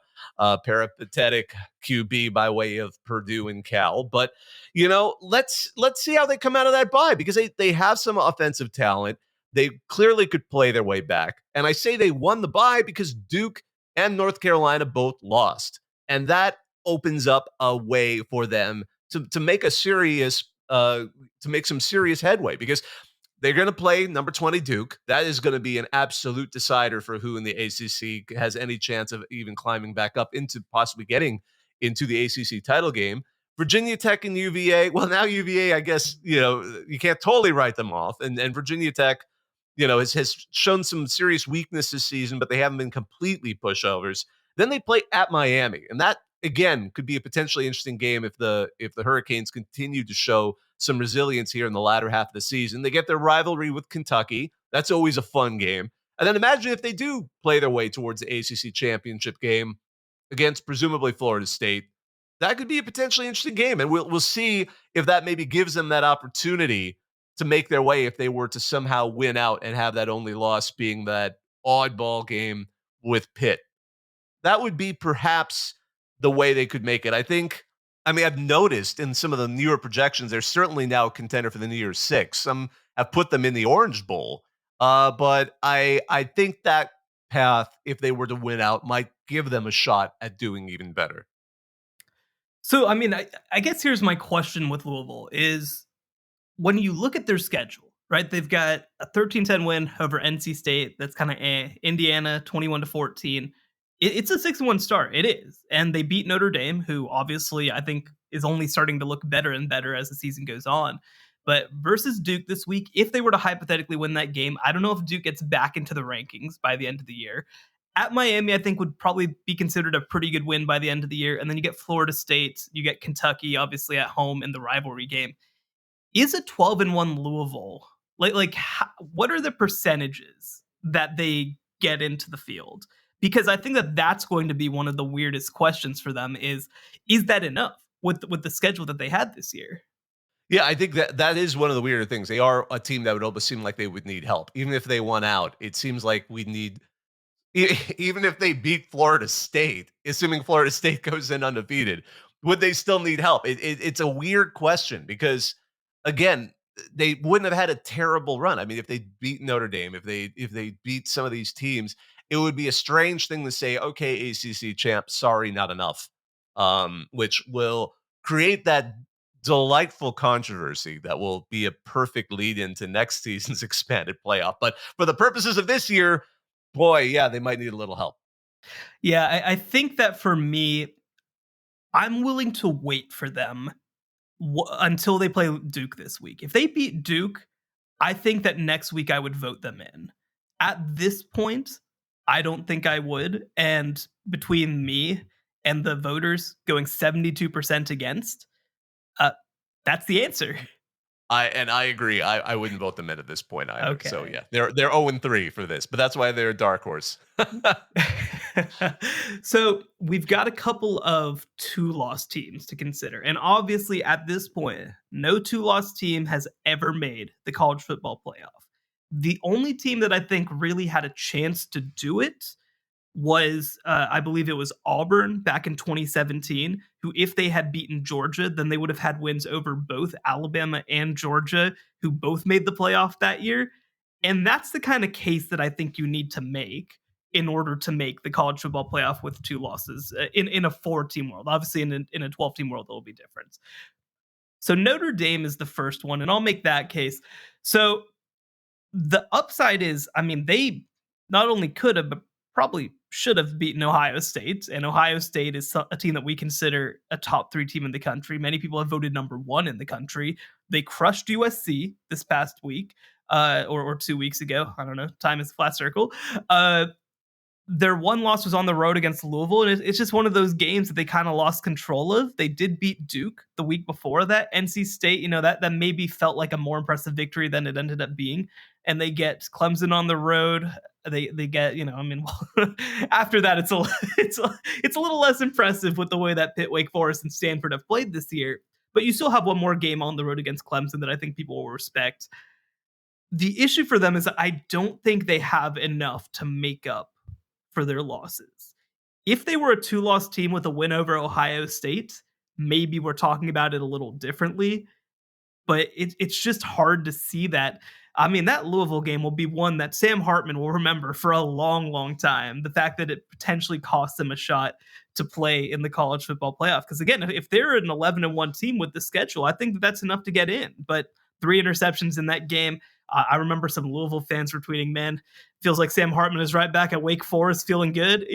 peripatetic QB by way of Purdue and Cal. But, let's see how they come out of that bye, because they have some offensive talent. They clearly could play their way back. And I say they won the bye because Duke and North Carolina both lost. And that opens up a way for them to make some serious headway, because They're going to play number 20 Duke. That is going to be an absolute decider for who in the ACC has any chance of even climbing back up into possibly getting into the ACC title game. Virginia Tech and UVA. Well, now UVA, I guess, you can't totally write them off. And Virginia Tech, has shown some serious weakness this season, but they haven't been completely pushovers. Then they play at Miami, and that again could be a potentially interesting game if the Hurricanes continue to show some resilience here in the latter half of the season. They get their rivalry with Kentucky. That's always a fun game. And then imagine if they do play their way towards the ACC championship game against presumably Florida State. That could be a potentially interesting game, and we'll see if that maybe gives them that opportunity to make their way if they were to somehow win out and have that only loss being that oddball game with Pitt. That would be perhaps the way they could make it. I've noticed in some of the newer projections, they're certainly now a contender for the New Year's Six. Some have put them in the Orange Bowl. But I think that path, if they were to win out, might give them a shot at doing even better. So, I guess here's my question with Louisville is when you look at their schedule, right? They've got a 13-10 win over NC State. That's kind of Indiana 21-14. It's a 6-1 start. It is. And they beat Notre Dame, who obviously I think is only starting to look better and better as the season goes on. But versus Duke this week, if they were to hypothetically win that game, I don't know if Duke gets back into the rankings by the end of the year. At Miami, I think would probably be considered a pretty good win by the end of the year. And then you get Florida State, you get Kentucky, obviously at home in the rivalry game. Is a 12-1 Louisville, what are the percentages that they get into the field? Because I think that's going to be one of the weirdest questions for them is that enough with the schedule that they had this year? Yeah, I think that is one of the weirder things. They are a team that would almost seem like they would need help. Even if they won out, it seems like we need, even if they beat Florida State, assuming Florida State goes in undefeated, would they still need help? It's a weird question because, again, they wouldn't have had a terrible run. I mean, if they beat Notre Dame, if they beat some of these teams, it would be a strange thing to say, okay, ACC champ, sorry, not enough, which will create that delightful controversy that will be a perfect lead into next season's expanded playoff. But for the purposes of this year, boy, yeah, they might need a little help. Yeah, I think that for me, I'm willing to wait for them until they play Duke this week. If they beat Duke, I think that next week I would vote them in. At this point, I don't think I would. And between me and the voters going 72% against, that's the answer. I agree. I wouldn't vote them in at this point either. Okay. So yeah, they're 0-3 for this, but that's why they're a dark horse. So we've got a couple of 2-loss teams to consider. And obviously at this point, no 2-loss team has ever made the college football playoff. The only team that I think really had a chance to do it was, I believe it was Auburn back in 2017, who if they had beaten Georgia, then they would have had wins over both Alabama and Georgia, who both made the playoff that year. And that's the kind of case that I think you need to make in order to make the college football playoff with 2 losses in a 4-team world. Obviously, in a 12-team world, there'll be difference. So Notre Dame is the first one, and I'll make that case. So the upside is, they not only could have, but probably should have beaten Ohio State. And Ohio State is a team that we consider a top 3 team in the country. Many people have voted number 1 in the country. They crushed USC this past week, or 2 weeks ago. I don't know. Time is a flat circle. Their one loss was on the road against Louisville, and it's just one of those games that they kind of lost control of. They did beat Duke the week before that. NC State, that maybe felt like a more impressive victory than it ended up being. And they get Clemson on the road. They get, after that, it's a little less impressive with the way that Pitt, Wake Forest, and Stanford have played this year. But you still have one more game on the road against Clemson that I think people will respect. The issue for them is that I don't think they have enough to make up for their losses. If they were a 2-loss team with a win over Ohio State, maybe we're talking about it a little differently. But it's just hard to see that. That Louisville game will be one that Sam Hartman will remember for a long, long time. The fact that it potentially cost them a shot to play in the college football playoff. Because again, if they're an 11-1 team with the schedule, I think that's enough to get in. But 3 interceptions in that game. I remember some Louisville fans were tweeting, man, feels like Sam Hartman is right back at Wake Forest feeling good,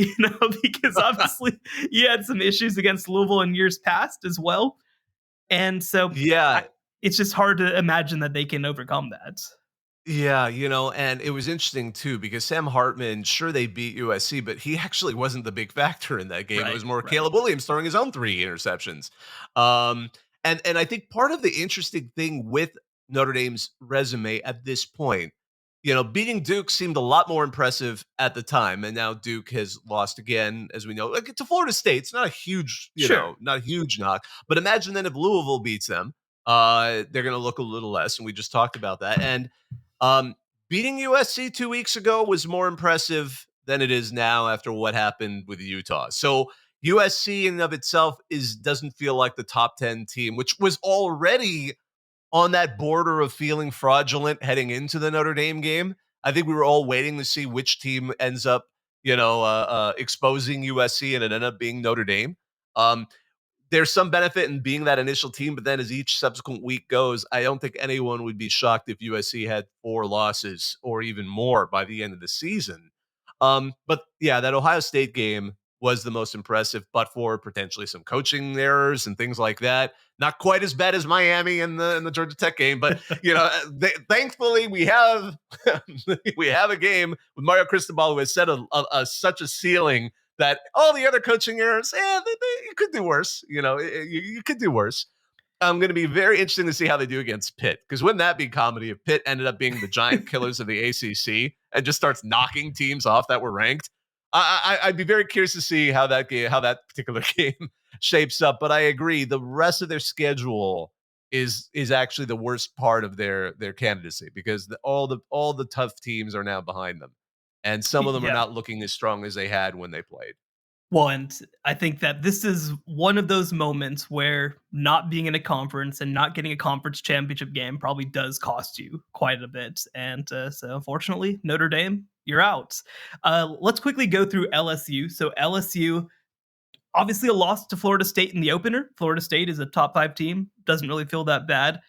because obviously he had some issues against Louisville in years past as well. And so Yeah. it's just hard to imagine that they can overcome that. Yeah, and it was interesting too because Sam Hartman, sure they beat USC, but he actually wasn't the big factor in that game. It Right, was more right. Caleb Williams throwing his own 3 interceptions. And I think part of the interesting thing with Notre Dame's resume at this point, beating Duke seemed a lot more impressive at the time, and now Duke has lost again, as we know. Like to Florida State, it's not a huge, Sure. not a huge knock. But imagine then if Louisville beats them, they're going to look a little less, and we just talked about that. And beating USC 2 weeks ago was more impressive than it is now after what happened with Utah. So USC in and of itself doesn't feel like the top 10 team, which was already on that border of feeling fraudulent heading into the Notre Dame game. I think we were all waiting to see which team ends up, exposing USC, and it ended up being Notre Dame. There's some benefit in being that initial team, but then as each subsequent week goes, I don't think anyone would be shocked if USC had 4 losses or even more by the end of the season. But yeah, that Ohio State game was the most impressive, but for potentially some coaching errors and things like that. Not quite as bad as Miami in the Georgia Tech game, but thankfully we have we have a game with Mario Cristobal who has set such a ceiling that all the other coaching errors, you could do worse. You could do worse. I'm going to be very interesting to see how they do against Pitt, because wouldn't that be comedy if Pitt ended up being the giant killers of the ACC and just starts knocking teams off that were ranked? I'd be very curious to see how that particular game shapes up. But I agree, the rest of their schedule is actually the worst part of their candidacy, because all the tough teams are now behind them. And some of them are Yeah. not looking as strong as they had when they played. Well, and I think that this is one of those moments where not being in a conference and not getting a conference championship game probably does cost you quite a bit. And so unfortunately, Notre Dame, you're out. Let's quickly go through LSU. So LSU, obviously a loss to Florida State in the opener. Florida State is a top 5 team. Doesn't really feel that bad.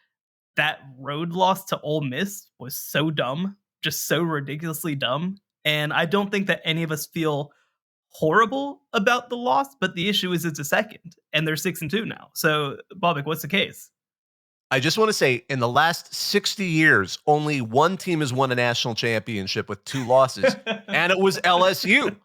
That road loss to Ole Miss was so dumb, just so ridiculously dumb. And I don't think that any of us feel horrible about the loss, but the issue is it's a second, and they're 6-2 now. So, Bobak, what's the case? I just want to say, in the last 60 years, only one team has won a national championship with 2 losses, and it was LSU.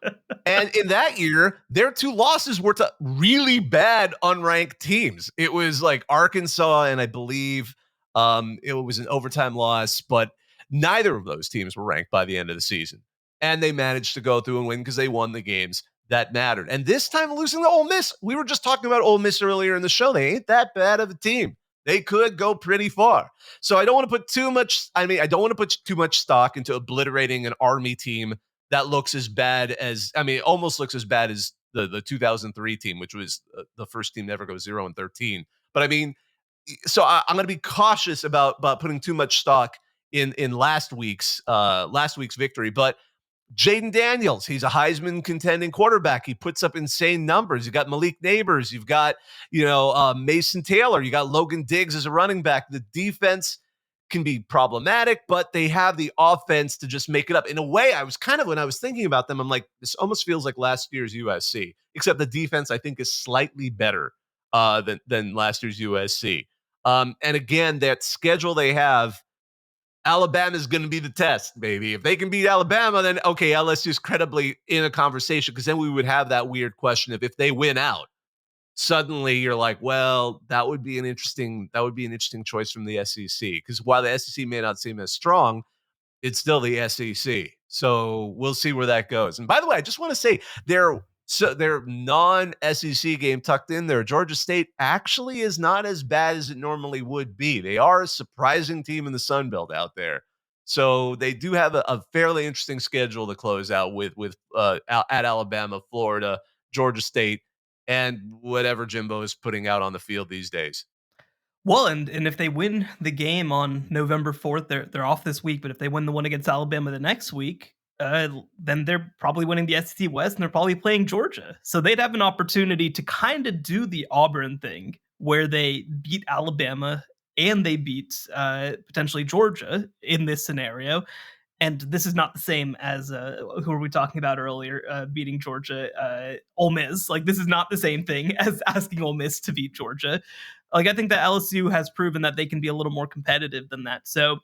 And in that year, their 2 losses were to really bad unranked teams. It was like Arkansas, and I believe it was an overtime loss, but neither of those teams were ranked by the end of the season. And they managed to go through and win because they won the games that mattered. And this time, losing to Ole Miss, we were just talking about Ole Miss earlier in the show. They ain't that bad of a team. They could go pretty far. So I don't want to put too much, I don't want to put too much stock into obliterating an Army team that looks as bad as, almost looks as bad as the 2003 team, which was the first team to ever go 0-13. But so I'm going to be cautious about putting too much stock in last week's victory. But Jaden Daniels, he's a Heisman contending quarterback. He puts up insane numbers. You got Malik Neighbors. You've got, Mason Taylor. You got Logan Diggs as a running back. The defense can be problematic, but they have the offense to just make it up. In a way, when I was thinking about them, I'm like, this almost feels like last year's USC, except the defense, I think, is slightly better than last year's USC. And again, that schedule they have, Alabama's going to be the test, baby. If they can beat Alabama, then okay, LSU's credibly in a conversation, because then we would have that weird question of if they win out, suddenly you're like, well, that would be an interesting choice from the SEC, because while the SEC may not seem as strong, it's still the SEC. So we'll see where that goes. And by the way, I just want to say their non-SEC game tucked in there, Georgia State, actually is not as bad as it normally would be. They are a surprising team in the Sun Belt out there. So they do have a fairly interesting schedule to close out with at Alabama, Florida, Georgia State, and whatever Jimbo is putting out on the field these days. Well, and if they win the game on November 4th, they're off this week, but if they win the one against Alabama the next week, then they're probably winning the SEC West, and they're probably playing Georgia. So they'd have an opportunity to kind of do the Auburn thing, where they beat Alabama and they beat potentially Georgia in this scenario. And this is not the same as who were we talking about earlier, beating Georgia, Ole Miss. Like, this is not the same thing as asking Ole Miss to beat Georgia. Like, I think that LSU has proven that they can be a little more competitive than that. So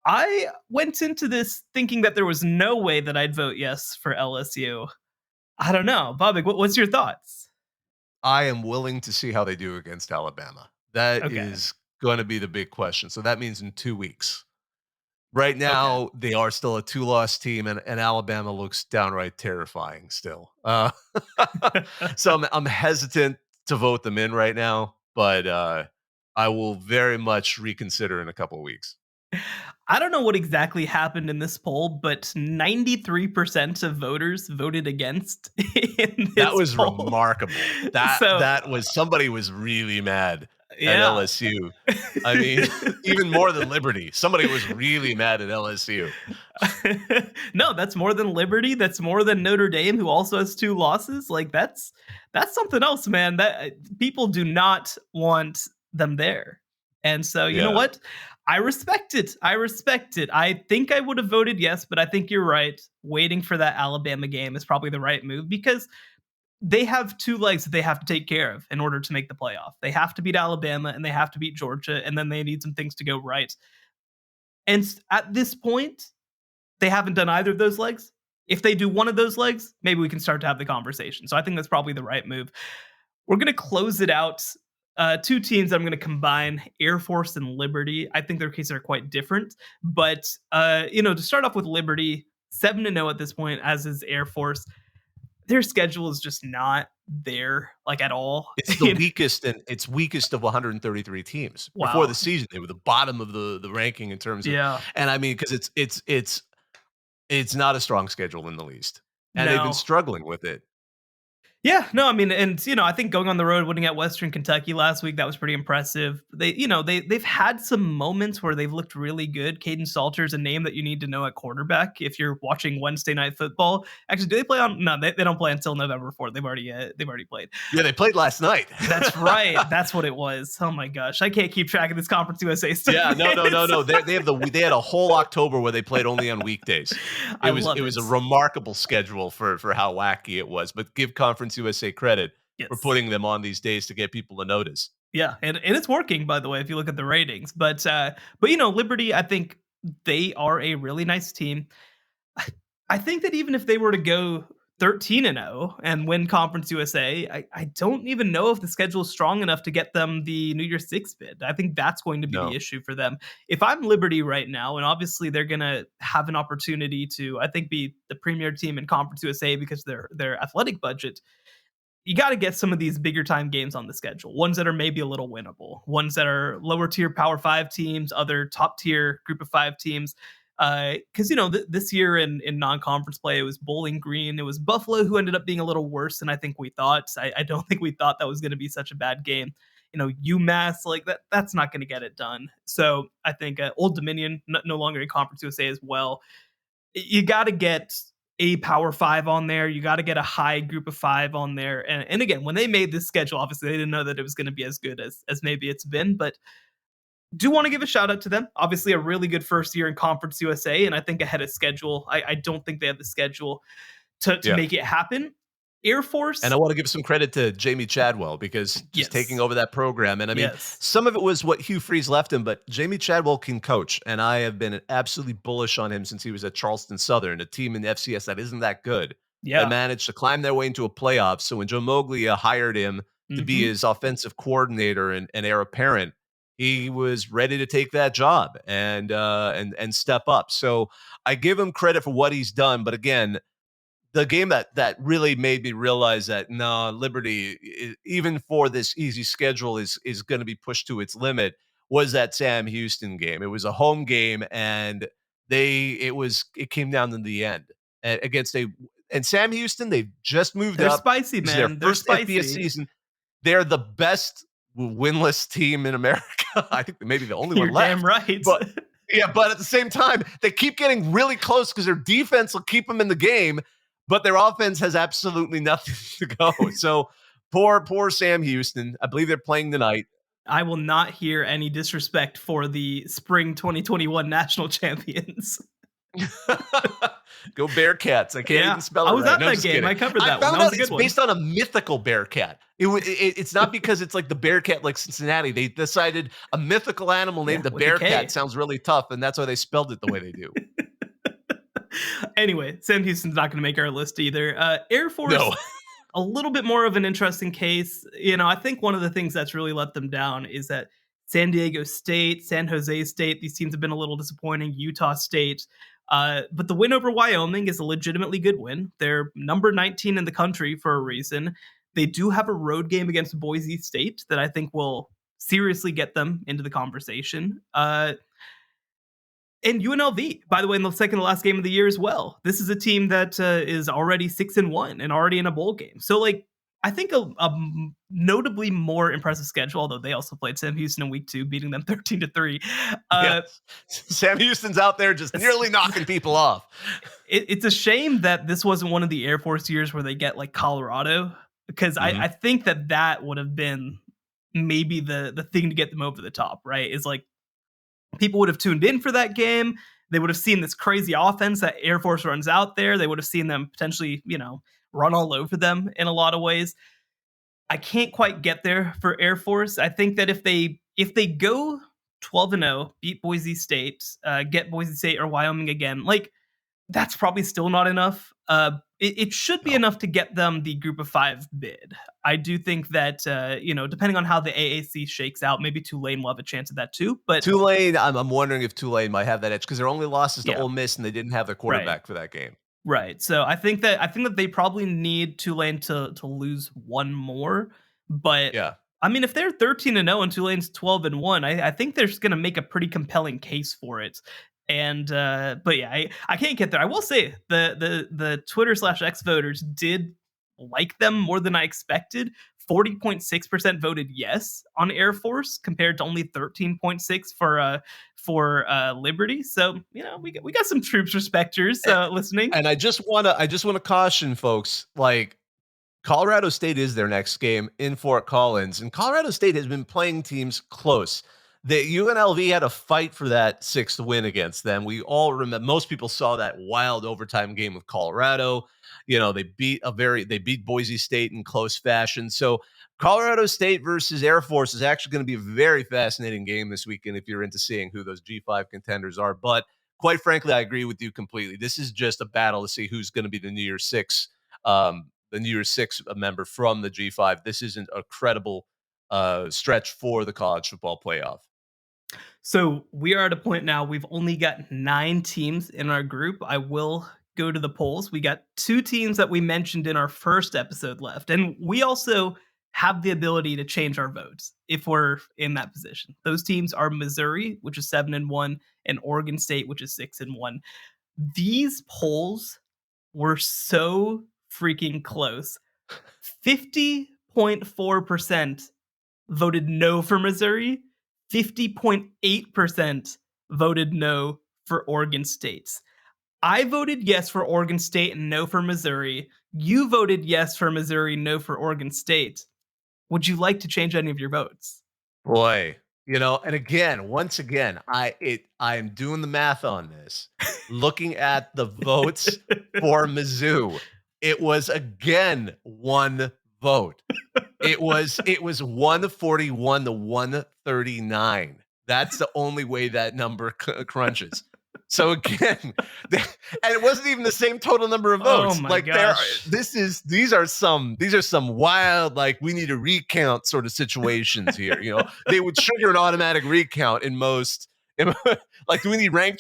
I went into this thinking that there was no way that I'd vote yes for LSU. I don't know. Bobak, what's your thoughts? I am willing to see how they do against Alabama. That Okay. is going to be the big question. So that means in 2 weeks. Right Okay. now, they are still a two-loss team, and Alabama looks downright terrifying still. So I'm hesitant to vote them in right now, but I will very much reconsider in a couple of weeks. I don't know what exactly happened in this poll, but 93% of voters voted against in That this was poll. remarkable. That So, that was somebody was really mad at yeah. LSU. I mean, even more than Liberty. Somebody was really mad at LSU. No, that's more than Liberty. That's more than Notre Dame, who also has 2 losses. Like, that's something else, man. That people do not want them there. And so, you know Yeah. what? I respect it. I respect it. I think I would have voted yes, but I think you're right. Waiting for that Alabama game is probably the right move because they have 2 legs that they have to take care of in order to make the playoff. They have to beat Alabama and they have to beat Georgia, and then they need some things to go right. And at this point, they haven't done either of those legs. If they do one of those legs, maybe we can start to have the conversation. So I think that's probably the right move. We're going to close it out. 2 teams that I'm going to combine, Air Force and Liberty. I think their cases are quite different. But, to start off with Liberty, 7-0 at this point, as is Air Force. Their schedule is just not there, like, at all. It's the weakest and it's weakest of 133 teams. Before the Wow. season, they were the bottom of the ranking in terms of, Yeah. and I mean, because it's not a strong schedule in the least, and they've been No. struggling with it. Yeah, no, I mean, and I think going on the road, winning at Western Kentucky last week, that was pretty impressive. They've had some moments where they've looked really good. Caden Salter's a name that you need to know at quarterback if you're watching Wednesday Night Football. Actually, do they play on? No, they don't play until November 4th. They've already played. Yeah, they played last night. That's right. That's what it was. Oh my gosh, I can't keep track of this Conference USA stuff. Yeah, no. They had a whole October where they played only on weekdays. I It was love it it. was a remarkable schedule for how wacky it was. But give Conference USA credit for Yes. putting them on these days to get people to notice. Yeah, and it's working, by the way, if you look at the ratings. But Liberty, I think they are a really nice team. I think that even if they were to go 13-0 and win Conference USA, I don't even know if the schedule is strong enough to get them the New Year's Six bid. I think that's going to be the No. issue for them. If I'm Liberty right now, and obviously they're going to have an opportunity to, I think, be the premier team in Conference USA because of their athletic budget, you got to get some of these bigger time games on the schedule. Ones that are maybe a little winnable. Ones that are lower tier Power 5 teams, other top tier Group of 5 teams. Because this year in non-conference play, it was Bowling Green, it was Buffalo, who ended up being a little worse than I think we thought. I don't think we thought that was going to be such a bad game. UMass, like that's not going to get it done. So I think Old Dominion, no longer in Conference USA as well. You got to get a Power 5 on there. You got to get a high Group of 5 on there. And again, when they made this schedule, obviously they didn't know that it was going to be as good as maybe it's been, but do want to give a shout out to them. Obviously, a really good first year in Conference USA, and I think ahead of schedule. I don't think they have the schedule to Yeah. make it happen. Air Force, And I want to give some credit to Jamie Chadwell because just taking over that program. And I mean, Yes. some of it was what Hugh Freeze left him, but Jamie Chadwell can coach. And I have been absolutely bullish on him since he was at Charleston Southern, a team in the FCS that isn't that good. They Yeah. managed to climb their way into a playoff. So when Joe Moglia hired him to be Mhm. his offensive coordinator and heir apparent, he was ready to take that job and step up. So I give him credit for what he's done. But again, the game that really made me realize that no, Liberty, even for this easy schedule, is going to be pushed to its limit was that Sam Houston game. It was a home game, and it came down to the end against and Sam Houston. They've just moved They're up. spicy, This is their man. They're first FBS spicy. season. They're the best winless team in America. I think maybe the only You're one left. damn right. But yeah, but at the same time, they keep getting really close because their defense will keep them in the game, but their offense has absolutely nothing to go. So poor Sam Houston. I believe they're playing tonight. I will not hear any disrespect for the spring 2021 national champions. Go Bearcats. I can't Yeah, even spell I it was right. at No, that just game. kidding. I covered I that one. found That was out a it's good one. based on a mythical Bearcat. It's not because it's like the Bearcat like Cincinnati. They decided a mythical animal named the with a K. Bearcat sounds really tough, and that's why they spelled it the way they do. Anyway, Sam Houston's not going to make our list either. Air Force, No. a little bit more of an interesting case. I think one of the things that's really let them down is that San Diego State, San Jose State, these teams have been a little disappointing. Utah State. But the win over Wyoming is a legitimately good win. They're number 19 in the country for a reason. They do have a road game against Boise State that I think will seriously get them into the conversation. And UNLV, by the way, in the second to last game of the year as well. This is a team that is already 6-1 and already in a bowl game. So, I think a notably more impressive schedule, although they also played Sam Houston in week 2, beating them 13-3. Yes. Sam Houston's out there just nearly knocking people off. It's a shame that this wasn't one of the Air Force years where they get like Colorado, because I think that would have been maybe the thing to get them over the top, right? Is like, people would have tuned in for that game. They would have seen this crazy offense that Air Force runs out there. They would have seen them potentially, run all over them in a lot of ways. I can't quite get there for Air Force. I think that if they go 12-0, beat Boise State, get Boise State or Wyoming again, that's probably still not enough. It should be enough to get them the group of 5 bid. I do think that, depending on how the AAC shakes out, maybe Tulane will have a chance at that too. But Tulane, I'm wondering if Tulane might have that edge because their only losses to Ole Miss and they didn't have their quarterback for that game. Right. So I think that they probably need Tulane to lose one more. But yeah, I mean, if they're 13-0 and Tulane's 12-1, I think they're just going to make a pretty compelling case for it. And but yeah, I can't get there. I will say the Twitter/X voters did like them more than I expected. 40.6% voted yes on Air Force compared to only 13.6 for Liberty. So we got some troops respecters listening. And I just wanna caution folks, like, Colorado State is their next game in Fort Collins, and Colorado State has been playing teams close. The UNLV had a fight for that 6th win against them. We all remember. Most people saw that wild overtime game with Colorado. They beat Boise State in close fashion. So Colorado State versus Air Force is actually going to be a very fascinating game this weekend if you're into seeing who those G5 contenders are. But quite frankly, I agree with you completely. This is just a battle to see who's going to be the New Year's Six member from the G5. This isn't a credible stretch for the college football playoff. So we are at a point now, we've only got 9 teams in our group. I will go to the polls. We got 2 teams that we mentioned in our first episode left. And we also have the ability to change our votes if we're in that position. Those teams are Missouri, which is 7-1, and Oregon State, which is 6-1. These polls were so freaking close. 50.4% voted no for Missouri. 50.8% voted no for Oregon State. I voted yes for Oregon State and no for Missouri. You voted yes for Missouri, no for Oregon State. Would you like to change any of your votes? Boy, and once again, I am doing the math on this. Looking at the votes for Mizzou, it was again 1 vote. It was 141 to 139. That's the only way that number crunches. So again, and it wasn't even the same total number of votes. Oh my gosh. These are some wild, like, we need a recount sort of situations here. They would trigger an automatic recount in most. Like, do we need ranked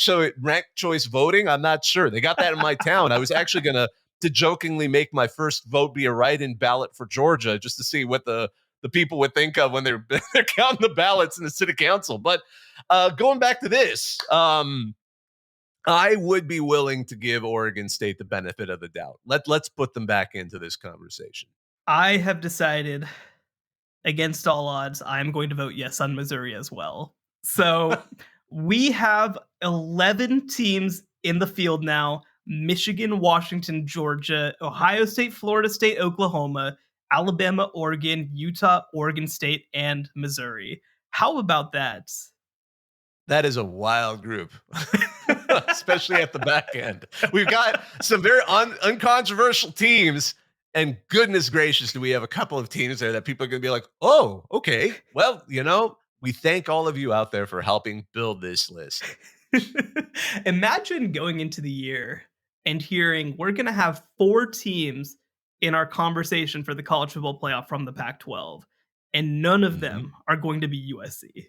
choice voting? I'm not sure. They got that in my town. I was actually gonna to jokingly make my first vote be a write-in ballot for Georgia, just to see what the people would think of when they're counting the ballots in the city council. But going back to this, I would be willing to give Oregon State the benefit of the doubt. Let's put them back into this conversation. I have decided, against all odds, I'm going to vote yes on Missouri as well. So we have 11 teams in the field now: Michigan, Washington, Georgia, Ohio State, Florida State, Oklahoma, Alabama, Oregon, Utah, Oregon State, and Missouri. How about that? That is a wild group, especially at the back end. We've got some very uncontroversial teams, and goodness gracious, do we have a couple of teams there that people are going to be like, oh, okay. Well, we thank all of you out there for helping build this list. Imagine going into the year and hearing we're going to have 4 teams in our conversation for the college football playoff from the Pac-12, and none of them are going to be USC.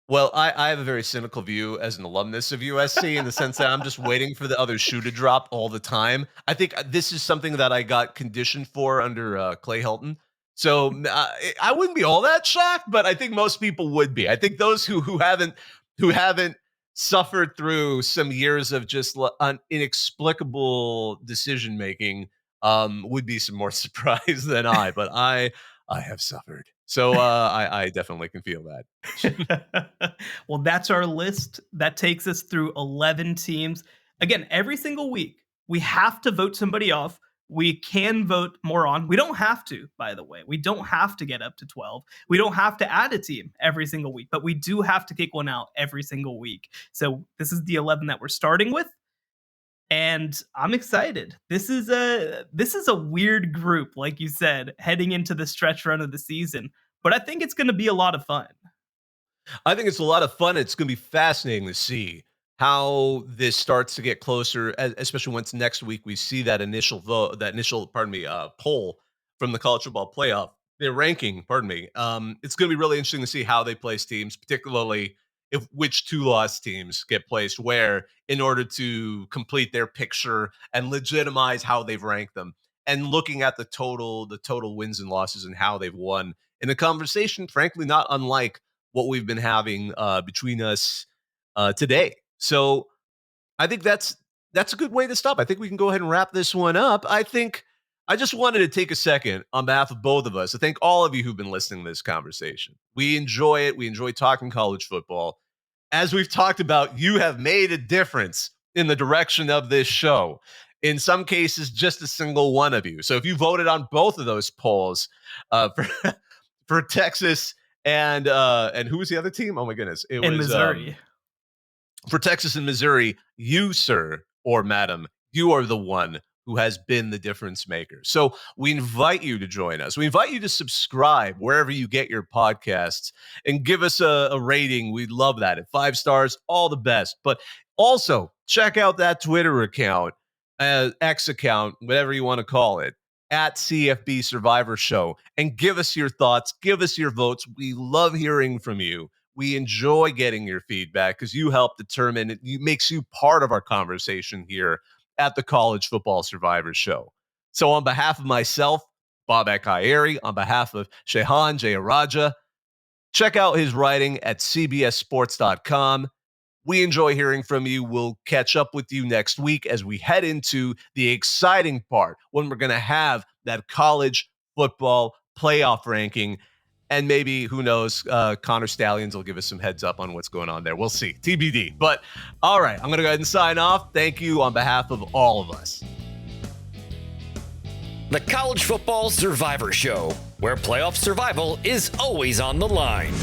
Well, I have a very cynical view as an alumnus of USC in the sense that I'm just waiting for the other shoe to drop all the time. I think this is something that I got conditioned for under Clay Helton. So I wouldn't be all that shocked, but I think most people would be. I think those who haven't suffered through some years of just inexplicable decision making would be some more surprised than I. But I have suffered. So I definitely can feel that. Well, that's our list. That takes us through 11 teams. Again, every single week, we have to vote somebody off. We can vote more on. We don't have to, by the way. We don't have to get up to 12. We don't have to add a team every single week, but we do have to kick one out every single week. So this is the 11 that we're starting with. And I'm excited. This is a weird group, like you said, heading into the stretch run of the season. But I think it's going to be a lot of fun. I think it's a lot of fun. It's going to be fascinating to see how this starts to get closer, especially once next week we see that initial poll from the college football playoff, their ranking. It's going to be really interesting to see how they place teams, particularly which 2-loss teams get placed where in order to complete their picture and legitimize how they've ranked them, and looking at the total wins and losses and how they've won in a conversation, frankly, not unlike what we've been having between us today. So I think that's a good way to stop. I think we can go ahead and wrap this one up. I just wanted to take a second on behalf of both of us to thank all of you who've been listening to this conversation. We enjoy it. We enjoy talking college football. As we've talked about, you have made a difference in the direction of this show. In some cases, just a single one of you. So if you voted on both of those polls for Texas and who was the other team? Oh my goodness, it was Missouri. For Texas and Missouri, you, sir or madam, you are the one who has been the difference maker. So we invite you to join us. We invite you to subscribe wherever you get your podcasts and give us a rating. We'd love that. At 5 stars, all the best. But also check out that Twitter account, X account, whatever you want to call it, at CFB Survivor Show, and give us your thoughts. Give us your votes. We love hearing from you. We enjoy getting your feedback because you help determine it. It makes you part of our conversation here at the College Football Survivor Show. So on behalf of myself, Bobak, on behalf of Shehan, Jeyarajah, check out his writing at cbssports.com. We enjoy hearing from you. We'll catch up with you next week as we head into the exciting part when we're going to have that college football playoff ranking. And maybe, who knows, Connor Stallions will give us some heads up on what's going on there. We'll see. TBD. But all right, I'm going to go ahead and sign off. Thank you on behalf of all of us. The College Football Survivor Show, where playoff survival is always on the line.